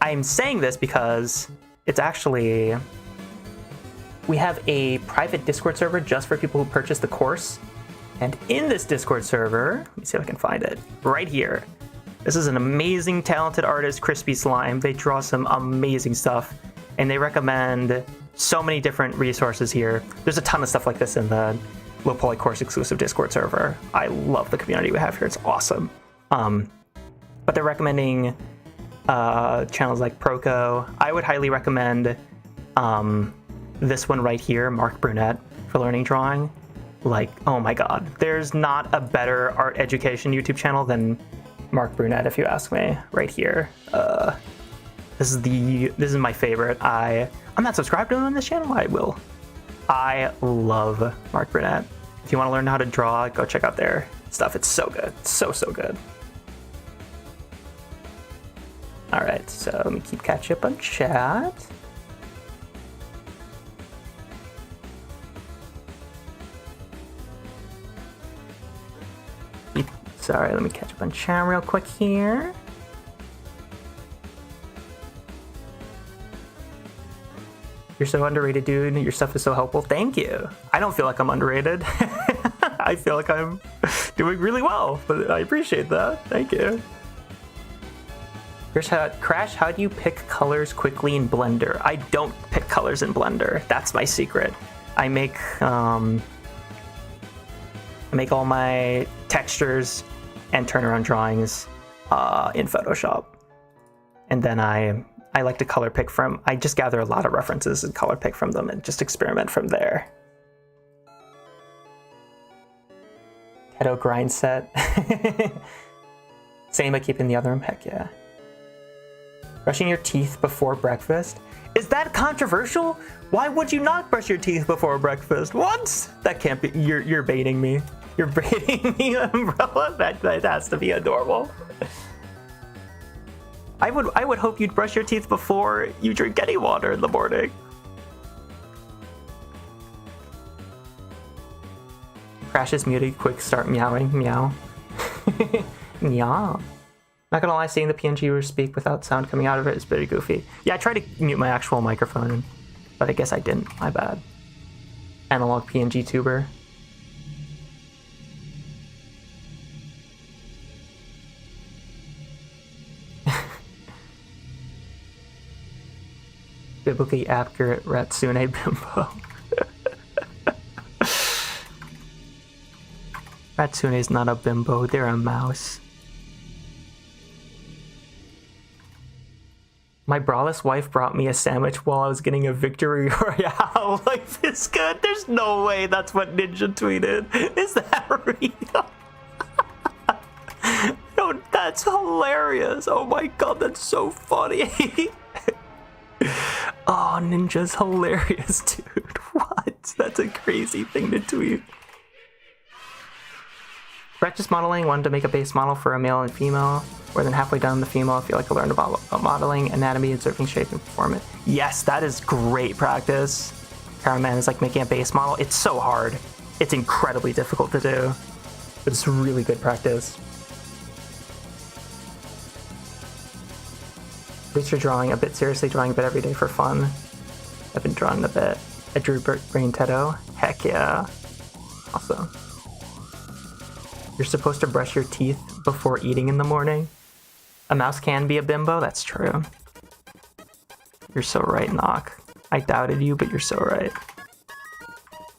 I'm saying this because it's actually, we have a private Discord server just for people who purchase the course, and in this Discord server, let me see if I can find it right here. This is an amazing, talented artist, Crispy Slime. They draw some amazing stuff. And they recommend so many different resources here. There's a ton of stuff like this in the Low Poly Course exclusive Discord server. I love the community we have here. It's awesome. But they're recommending channels like Proco. I would highly recommend this one right here, Mark Brunette, for learning drawing. Like, oh my god, there's not a better art education YouTube channel than Mark Brunette, if you ask me. Right here. This is my favorite. I'm not subscribed to him on this channel. I will. I love Mark Brunette. If you want to learn how to draw, go check out their stuff. It's so good. So good. All right, so let me keep catching up on chat. Sorry, let me catch up on chat real quick here. You're so underrated, dude. Your stuff is so helpful. Thank you. I don't feel like I'm underrated. I feel like I'm doing really well, but I appreciate that. Thank you. Here's Crash, how do you pick colors quickly in Blender? I don't pick colors in Blender. That's my secret. I make all my textures and turnaround drawings in Photoshop. And then I like to color pick from, I just gather a lot of references and color pick from them and just experiment from there. Teto grind set. Same, I keep in the other room, heck yeah. Brushing your teeth before breakfast? Is that controversial? Why would you not brush your teeth before breakfast? What? That can't be, you're baiting me. You're baiting me, Umbrella? That has to be adorable. I would hope you'd brush your teeth before you drink any water in the morning. Crash is muted, quick start meowing, meow. Meow. Not gonna lie, seeing the PNG viewer speak without sound coming out of it is pretty goofy. Yeah, I tried to mute my actual microphone, but I guess I didn't, my bad. Analog PNG tuber. Biblically accurate Ratsune bimbo. Ratsune's not a bimbo, they're a mouse. My braless wife brought me a sandwich while I was getting a victory royale. Life is good. There's no way that's what Ninja tweeted. Is that real? No, that's hilarious. Oh my god, that's so funny. Oh, Ninja's hilarious, dude. What? That's a crazy thing to tweet. Practice modeling, wanted to make a base model for a male and female. More than halfway done the female, I feel like I learned about modeling, anatomy, and surfing shape and performance. Yes, that is great practice. Paraman is like making a base model. It's so hard. It's incredibly difficult to do. But it's really good practice. Research drawing a bit seriously, drawing a bit every day for fun. I've been drawing a bit. I drew Birdbrain Teto. Heck yeah. Awesome. You're supposed to brush your teeth before eating in the morning. A mouse can be a bimbo, that's true. You're so right, Knock. I doubted you, but you're so right.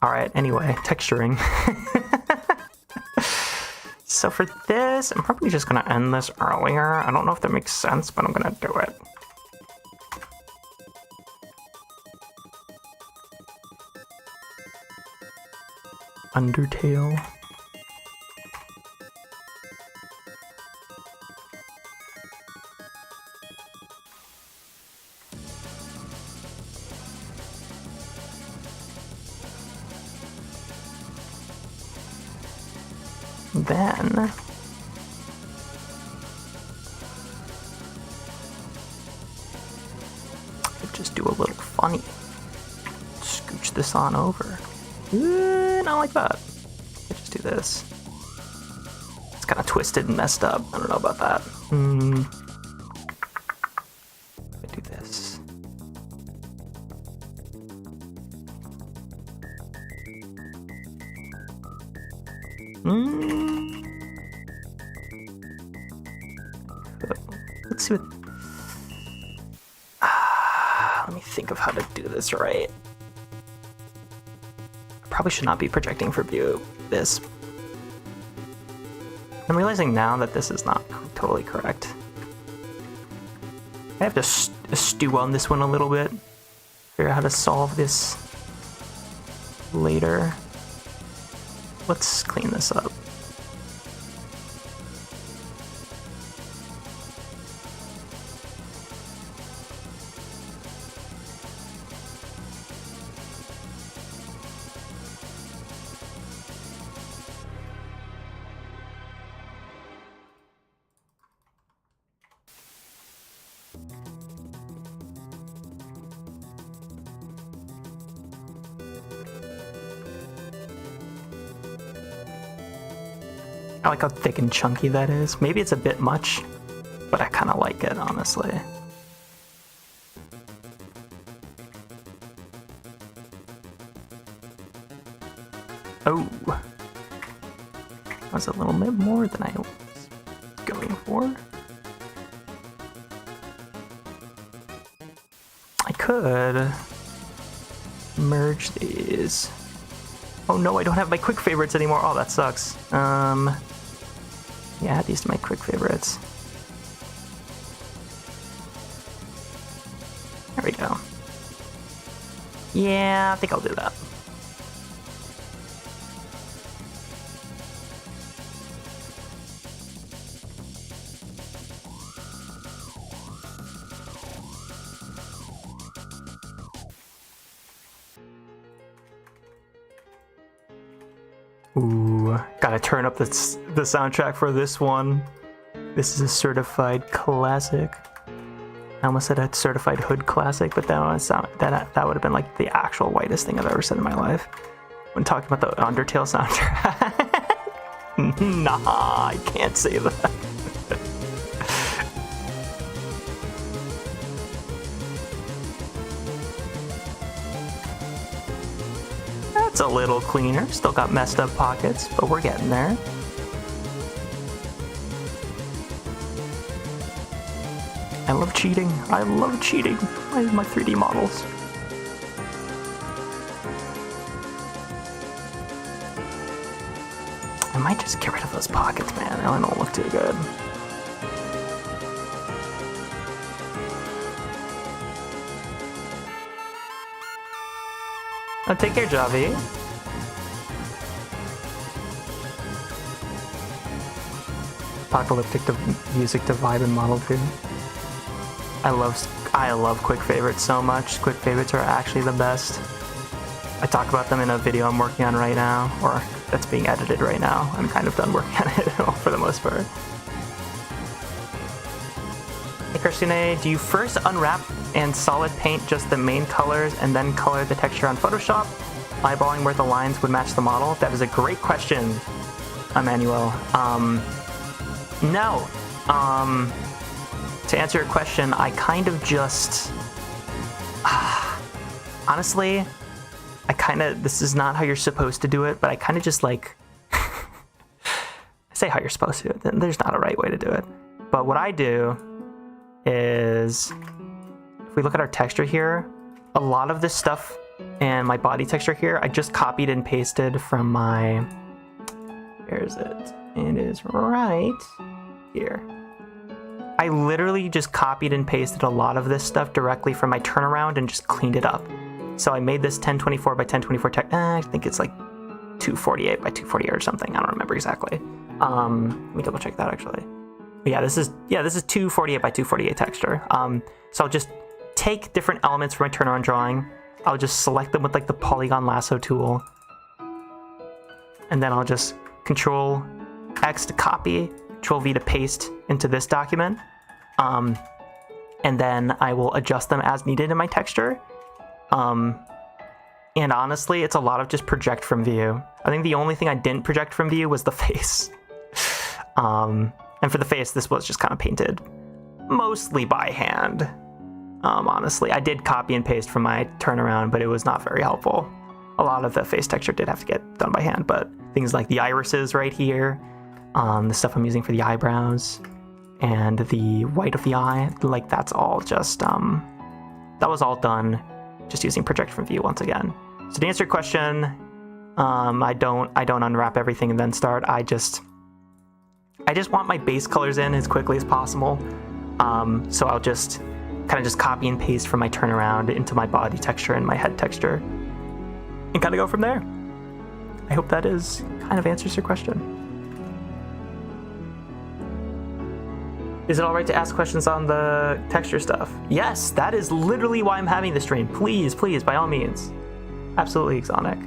Alright, anyway, texturing. So for this, I'm probably just gonna end this earlier. I don't know if that makes sense, but I'm gonna do it. Undertale. Then I could just do a little funny. Scooch this on over. Not like that. I just do this. It's kind of twisted and messed up. I don't know about that. I do this. Let's see what... let me think of how to do this right. I probably should not be projecting for view this. I'm realizing now that this is not totally correct. I have to stew on this one a little bit. Figure out how to solve this later. Let's clean this up. I like how thick and chunky that is. Maybe it's a bit much, but I kind of like it, honestly. Oh, that was a little bit more than I was going for. I could merge these. Oh no, I don't have my quick favorites anymore. Oh, that sucks. Yeah, add these to my quick favorites. There we go. Yeah, I think I'll do that. Ooh, gotta turn up the soundtrack for this one. This is a certified classic. I almost said a certified hood classic, but that would have been like the actual whitest thing I've ever said in my life. When talking about the Undertale soundtrack. Nah, I can't say that. That's a little cleaner. Still got messed up pockets, but we're getting there. I love cheating. I love cheating. My 3D models. I might just get rid of those pockets, man. They don't look too good. Take care, Javi. Apocalyptic music to vibe and model to. I love quick favorites so much. Quick favorites are actually the best. I talk about them in a video I'm working on right now, or that's being edited right now. I'm kind of done working on it for the most part. Hey Christine, do you first unwrap and solid paint just the main colors and then color the texture on Photoshop, eyeballing where the lines would match the model? That is a great question, Emmanuel. No. To answer your question, I kind of just... honestly, this is not how you're supposed to do it, but I kind of just like... I say how you're supposed to do it, there's not a right way to do it. But what I do is, if we look at our texture here, a lot of this stuff and my body texture here, I just copied and pasted from my... Where is it? It is right here. I literally just copied and pasted a lot of this stuff directly from my turnaround and just cleaned it up. So I made this 1024 by 1024 I think it's like 248 by 248 or something. I don't remember exactly. Let me double check that actually. But yeah, this is 248 by 248 texture. So I'll just take different elements from my turnaround drawing. I'll just select them with like the polygon lasso tool. And then I'll just Control X to copy, Control V to paste into this document. And then I will adjust them as needed in my texture. And honestly, it's a lot of just project from view. I think the only thing I didn't project from view was the face. And for the face, this was just kind of painted mostly by hand. Honestly, I did copy and paste from my turnaround, but it was not very helpful. A lot of the face texture did have to get done by hand, but things like the irises right here, the stuff I'm using for the eyebrows, and the white of the eye, like that's all just, that was all done just using project from view once again. So to answer your question, I don't unwrap everything and then start. I just want my base colors in as quickly as possible. So I'll just kind of just copy and paste from my turnaround into my body texture and my head texture and kind of go from there. I hope that kind of answers your question. Is it all right to ask questions on the texture stuff? Yes, that is literally why I'm having the stream. Please, please, by all means. Absolutely, Exonic.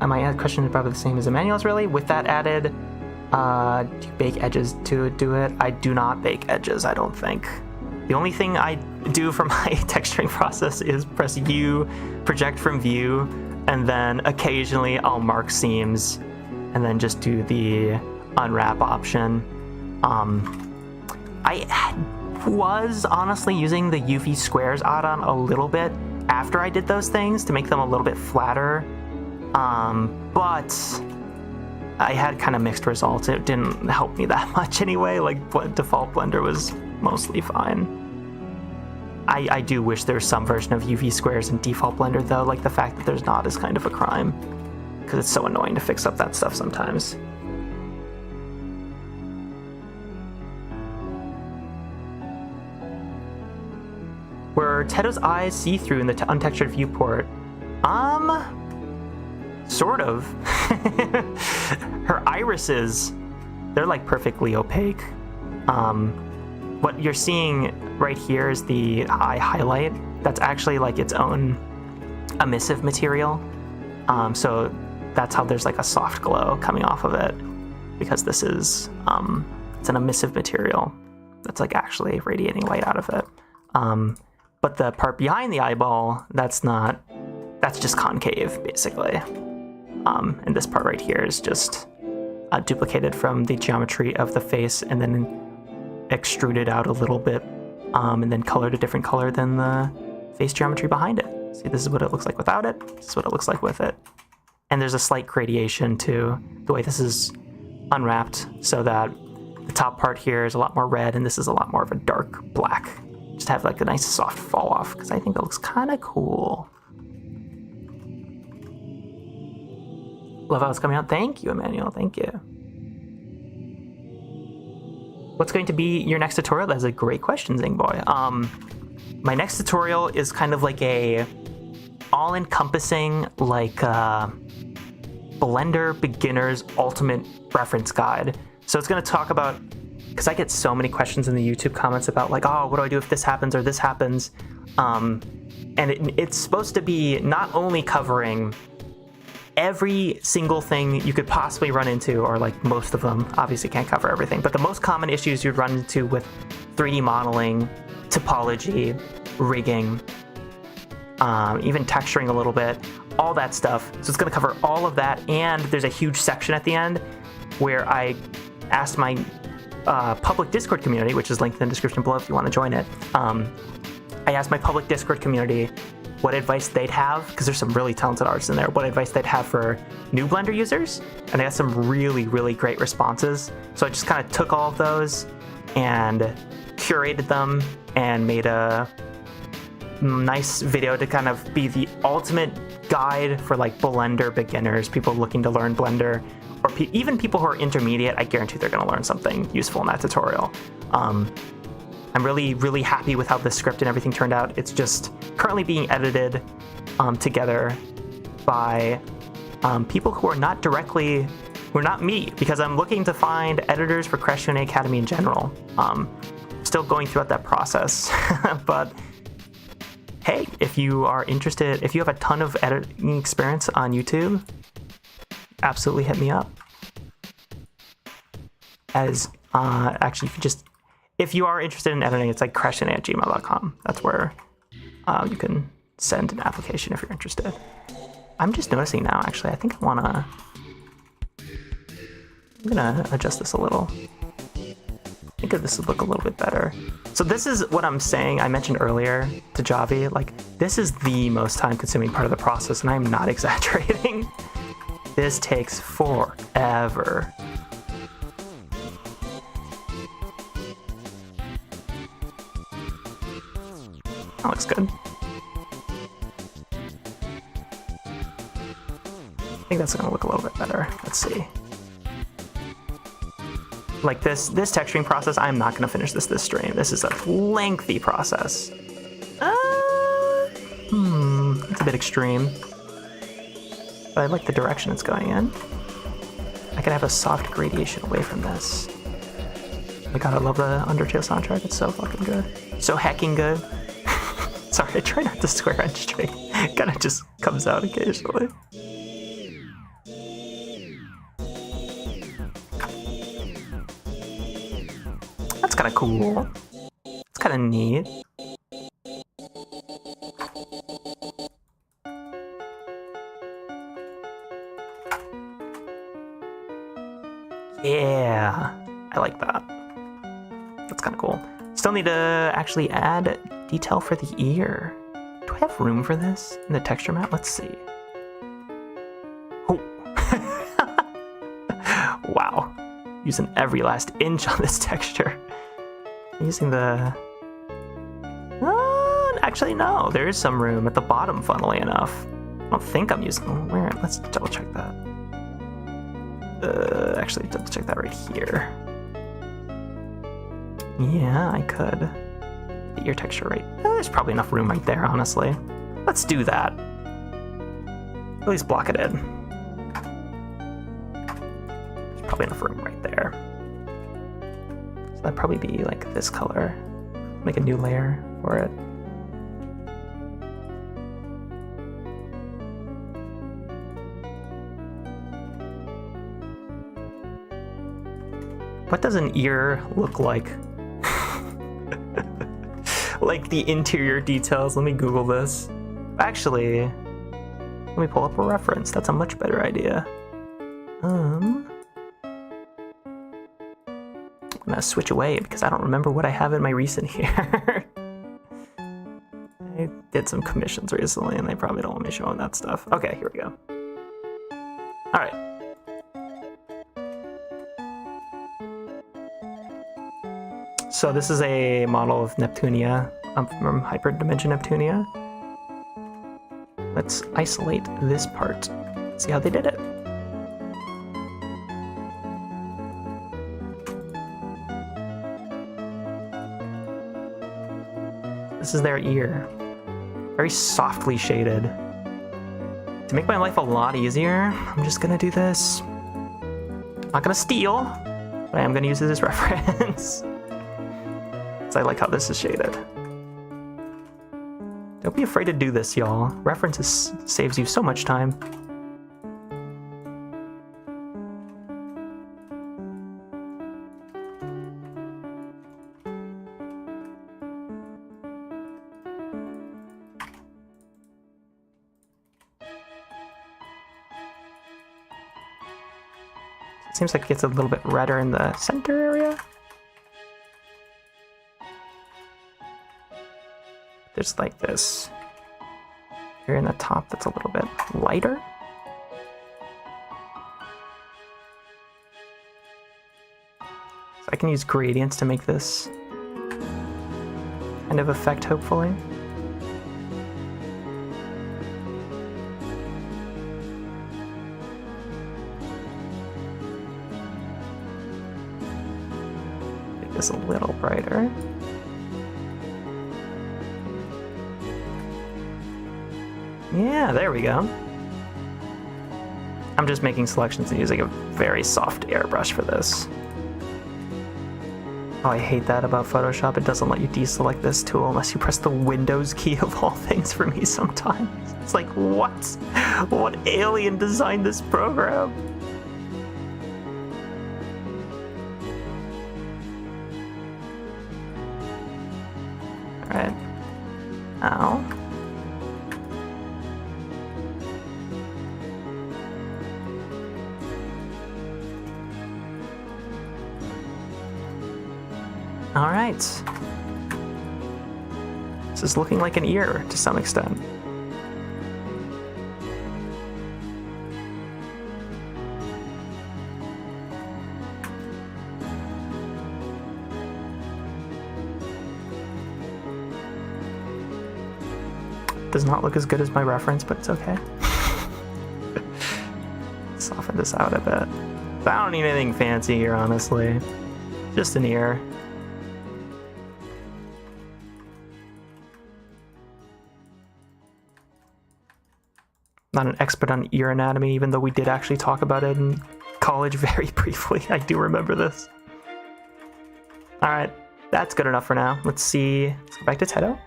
My question is probably the same as Emmanuel's, really. With that added, do you bake edges to do it? I do not bake edges, I don't think. The only thing I do for my texturing process is press U, project from view, and then occasionally I'll mark seams, and then just do the unwrap option. I was honestly using the UV squares add-on a little bit after I did those things to make them a little bit flatter, but I had kind of mixed results. It didn't help me that much anyway. Like, default Blender was mostly fine. I do wish there's some version of UV squares in default Blender though. Like, the fact that there's not is kind of a crime, because it's so annoying to fix up that stuff sometimes. Were Teto's eyes see-through in the untextured viewport? Sort of. Her irises, they're like perfectly opaque. What you're seeing right here is the eye highlight. That's actually like its own emissive material. So that's how there's like a soft glow coming off of it, because this is, it's an emissive material that's like actually radiating light out of it. But the part behind the eyeball, that's just concave, basically. And this part right here is just duplicated from the geometry of the face and then extruded out a little bit, and then colored a different color than the face geometry behind it. See, this is what it looks like without it. This is what it looks like with it. And there's a slight gradation to the way this is unwrapped, so that the top part here is a lot more red and this is a lot more of a dark black. Just have like a nice soft fall off, because I think that looks kind of cool. Love how it's coming out. Thank you, Emmanuel. Thank you. what's going to be your next tutorial? That's a great question, Zingboy. My next tutorial is kind of like a all-encompassing, like, Blender beginner's ultimate reference guide. So it's going to talk about, because I get so many questions in the YouTube comments about like, oh, what do I do if this happens or this happens? And it's supposed to be not only covering every single thing you could possibly run into, or like most of them, obviously can't cover everything, but the most common issues you'd run into with 3D modeling, topology, rigging, even texturing a little bit, all that stuff. So it's going to cover all of that, and there's a huge section at the end where I asked my public Discord community, which is linked in the description below if you want to join it. I asked my public Discord community what advice they'd have, because there's some really talented artists in there, what advice they'd have for new Blender users, and I got some really, really great responses. So I just kind of took all of those and curated them and made a nice video to kind of be the ultimate guide for like Blender beginners, people looking to learn Blender, or even people who are intermediate. I guarantee they're going to learn something useful in that tutorial. I'm really, really happy with how the script and everything turned out. It's just currently being edited together by people who are not me, because I'm looking to find editors for Crash Q&A Academy in general. Still going throughout that process, but hey, if you are interested, if you have a ton of editing experience on YouTube, absolutely hit me up. Actually, if you are interested in editing, it's like crashqa@gmail.com. That's where you can send an application if you're interested. I'm just noticing now, actually, I think I'm gonna adjust this a little. I think this would look a little bit better. So this is what I'm saying, I mentioned earlier to Javi, like, this is the most time-consuming part of the process, and I'm not exaggerating. This takes forever. That looks good. I think that's gonna look a little bit better. Let's see. Like this texturing process, I'm not gonna finish this stream. This is a lengthy process. It's a bit extreme. But I like the direction it's going in. I could have a soft gradation away from this. Oh my god, I love the Undertale soundtrack. It's so fucking good. So hecking good. Sorry, I try not to swear on stream. It kind of just comes out occasionally. That's kind of cool. It's kind of neat. Yeah, I like that. That's kind of cool. Still need to actually add detail for the ear. Do I have room for this in the texture map? Let's see. Oh. Wow. Using every last inch on this texture. Using the... actually, no. There is some room at the bottom, funnily enough. I don't think I'm using... Where? Let's double check that. Actually, double check that right here. Yeah, I could. Get your texture right. There's probably enough room right there, honestly. Let's do that. At least block it in. There's probably enough room right there. So that'd probably be like this color. Make a new layer for it. What does an ear look like? Like the interior details. Let me Google this. Actually, let me pull up a reference. That's a much better idea. I'm gonna switch away because I don't remember what I have in my recent here. I did some commissions recently and they probably don't want me showing that stuff. Okay, here we go. All right. So this is a model of Neptunia, from Hyperdimension Neptunia. Let's isolate this part. See how they did it. This is their ear. Very softly shaded. To make my life a lot easier, I'm just gonna do this. I'm not gonna steal, but I am gonna use it as reference. So I like how this is shaded. Don't be afraid to do this, y'all. References saves you so much time. Seems like it gets a little bit redder in the center area. There's like this here in the top that's a little bit lighter. So I can use gradients to make this kind of effect, hopefully. Make this a little brighter. Yeah, there we go. I'm just making selections and using a very soft airbrush for this. Oh, I hate that about Photoshop. It doesn't let you deselect this tool unless you press the Windows key of all things for me sometimes. It's like, what? What alien designed this program? Alright. Now. All right. This is looking like an ear to some extent. Does not look as good as my reference, but it's okay. Soften this out a bit. I don't need anything fancy here, honestly. Just an ear. Not an expert on ear anatomy, even though we did actually talk about it in college very briefly. I do remember this. Alright, that's good enough for now. Let's see. Let's go back to Teto.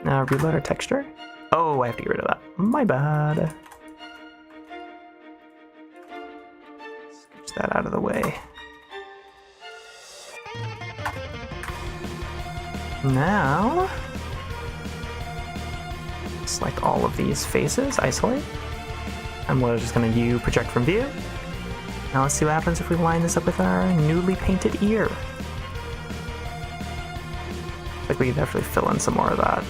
Now reload our texture. Oh, I have to get rid of that. My bad. Scooch that out of the way. Now, select all of these faces, isolate, and we're just going to do project from view. Now let's see what happens if we line this up with our newly painted ear. Like we can definitely fill in some more of that.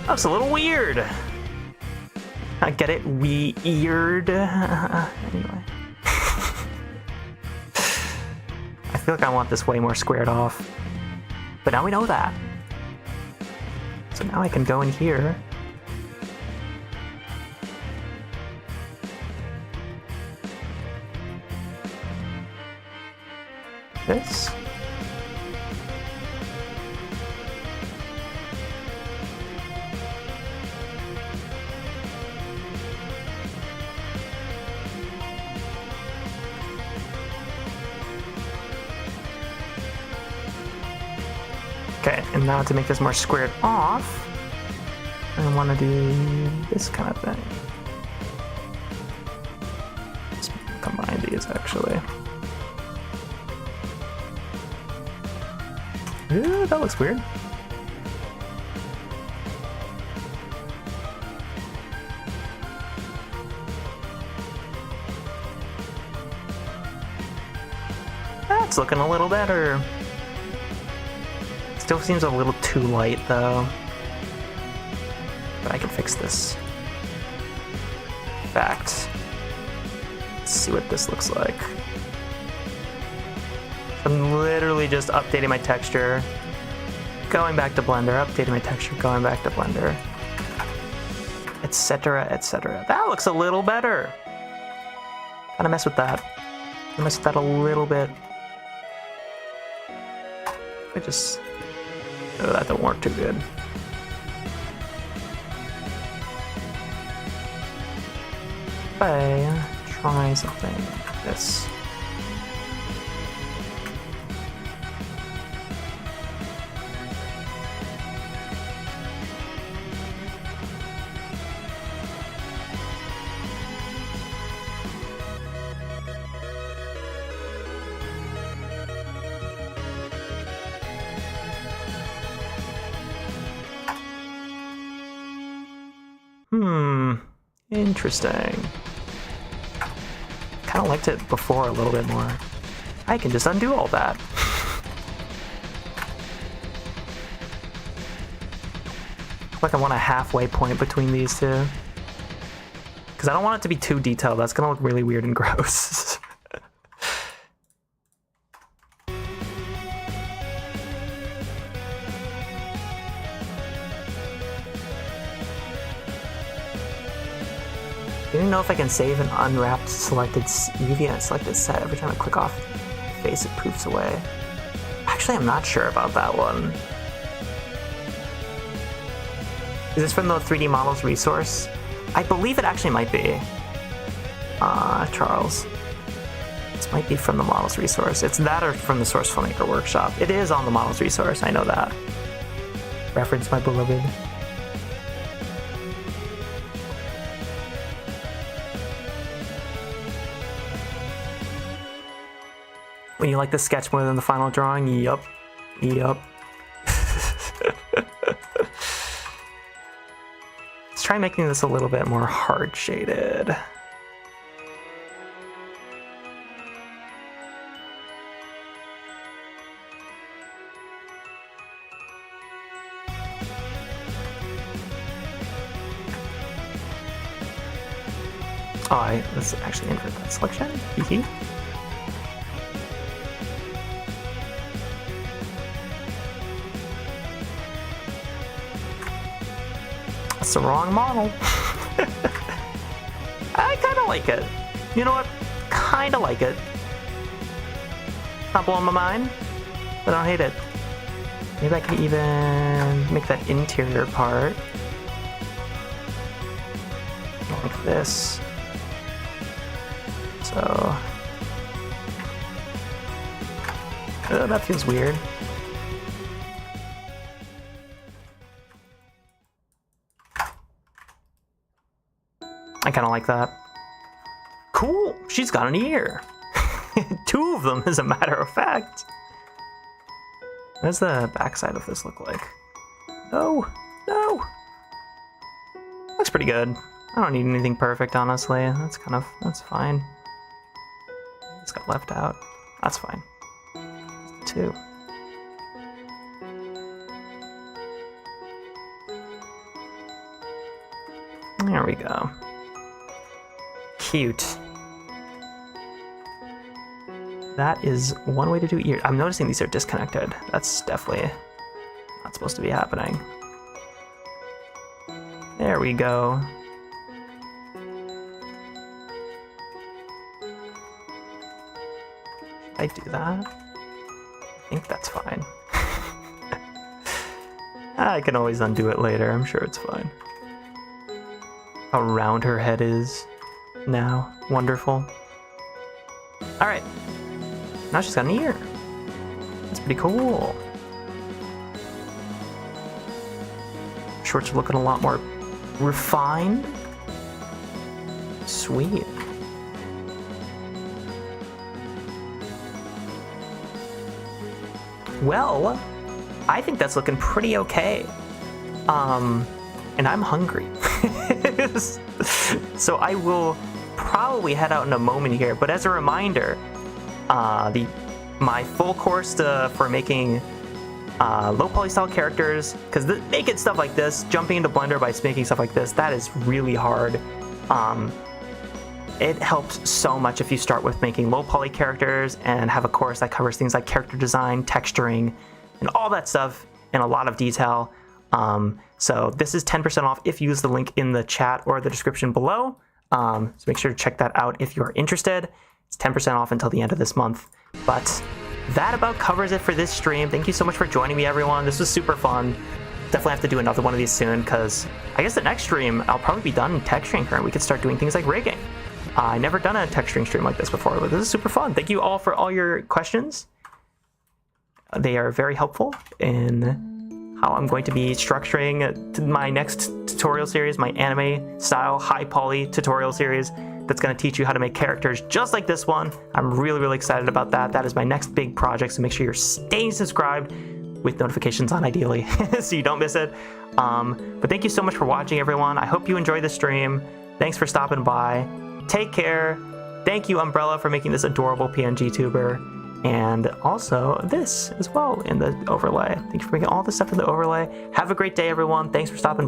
That's a little weird. I get it, weird. Anyway. I feel like I want this way more squared off. But now we know that. So now I can go in here. This. Okay, and now to make this more squared off, I want to do this kind of thing. Let's combine these actually. Ooh, that looks weird. That's looking a little better. Still seems a little too light though. But I can fix this. In fact, let's see what this looks like. I'm literally just updating my texture, going back to Blender, updating my texture, going back to Blender, etc., etc. That looks a little better. Gotta mess with that. Gotta mess with that a little bit. could just... Oh, that don't work too good. Okay, try something like this. Interesting. Kind of liked it before a little bit more. I can just undo all that. Like I want a halfway point between these two. Because I don't want it to be too detailed. That's going to look really weird and gross. I don't know if I can save an unwrapped selected UV and selected set. Every time I click off the face, it poofs away. Actually, I'm not sure about that one. Is this from the 3D models resource? I believe it actually might be. Charles. This might be from the models resource. It's that or from the Source Filmmaker Workshop. It is on the models resource, I know that. Reference my beloved. When you like the sketch more than the final drawing? Yup. Yup. Let's try making this a little bit more hard shaded. Oh, let's actually invert that selection. Hee. That's the wrong model. I kind of like it. You know what? Kind of like it. Not blowing my mind, but I don't hate it. Maybe I can even make that interior part like this. So, that feels weird. I kind of like that. Cool, she's got an ear. 2 of them, as a matter of fact. What does the backside of this look like? No, no. Looks pretty good. I don't need anything perfect, honestly. That's fine. It's got left out. That's fine. 2. There we go. Cute. That is one way to do ear. I'm noticing these are disconnected. That's definitely not supposed to be happening. There we go. Should I do that? I think that's fine. I can always undo it later. I'm sure it's fine. How round her head is now. Wonderful. Alright. Now she's got an ear. That's pretty cool. Shorts are looking a lot more refined. Sweet. Well, I think that's looking pretty okay. And I'm hungry. So I will probably head out in a moment here, but as a reminder, my full course for making low poly style characters, because making stuff like this, jumping into Blender by making stuff like this, that is really hard. It helps so much if you start with making low poly characters and have a course that covers things like character design, texturing, and all that stuff in a lot of detail. So this is 10% off if you use the link in the chat or the description below. So make sure to check that out if you are interested. It's 10% off until the end of this month. But that about covers it for this stream. Thank you so much for joining me, everyone. This was super fun. Definitely have to do another one of these soon, because I guess the next stream I'll probably be done texturing her and we could start doing things like rigging. I never done a texturing stream like this before, but this is super fun. Thank you all for all your questions. They are very helpful in how I'm going to be structuring my next tutorial series, my anime style high poly tutorial series that's going to teach you how to make characters just like this one. I'm really, really excited about that. That is my next big project, so make sure you're staying subscribed with notifications on, ideally, so you don't miss it. But thank you so much for watching, everyone. I hope you enjoyed the stream. Thanks for stopping by. Take care. Thank you, Umbrella, for making this adorable PNG tuber. And also this as well in the overlay. Thank you for making all this stuff in the overlay. Have a great day, everyone. Thanks for stopping by.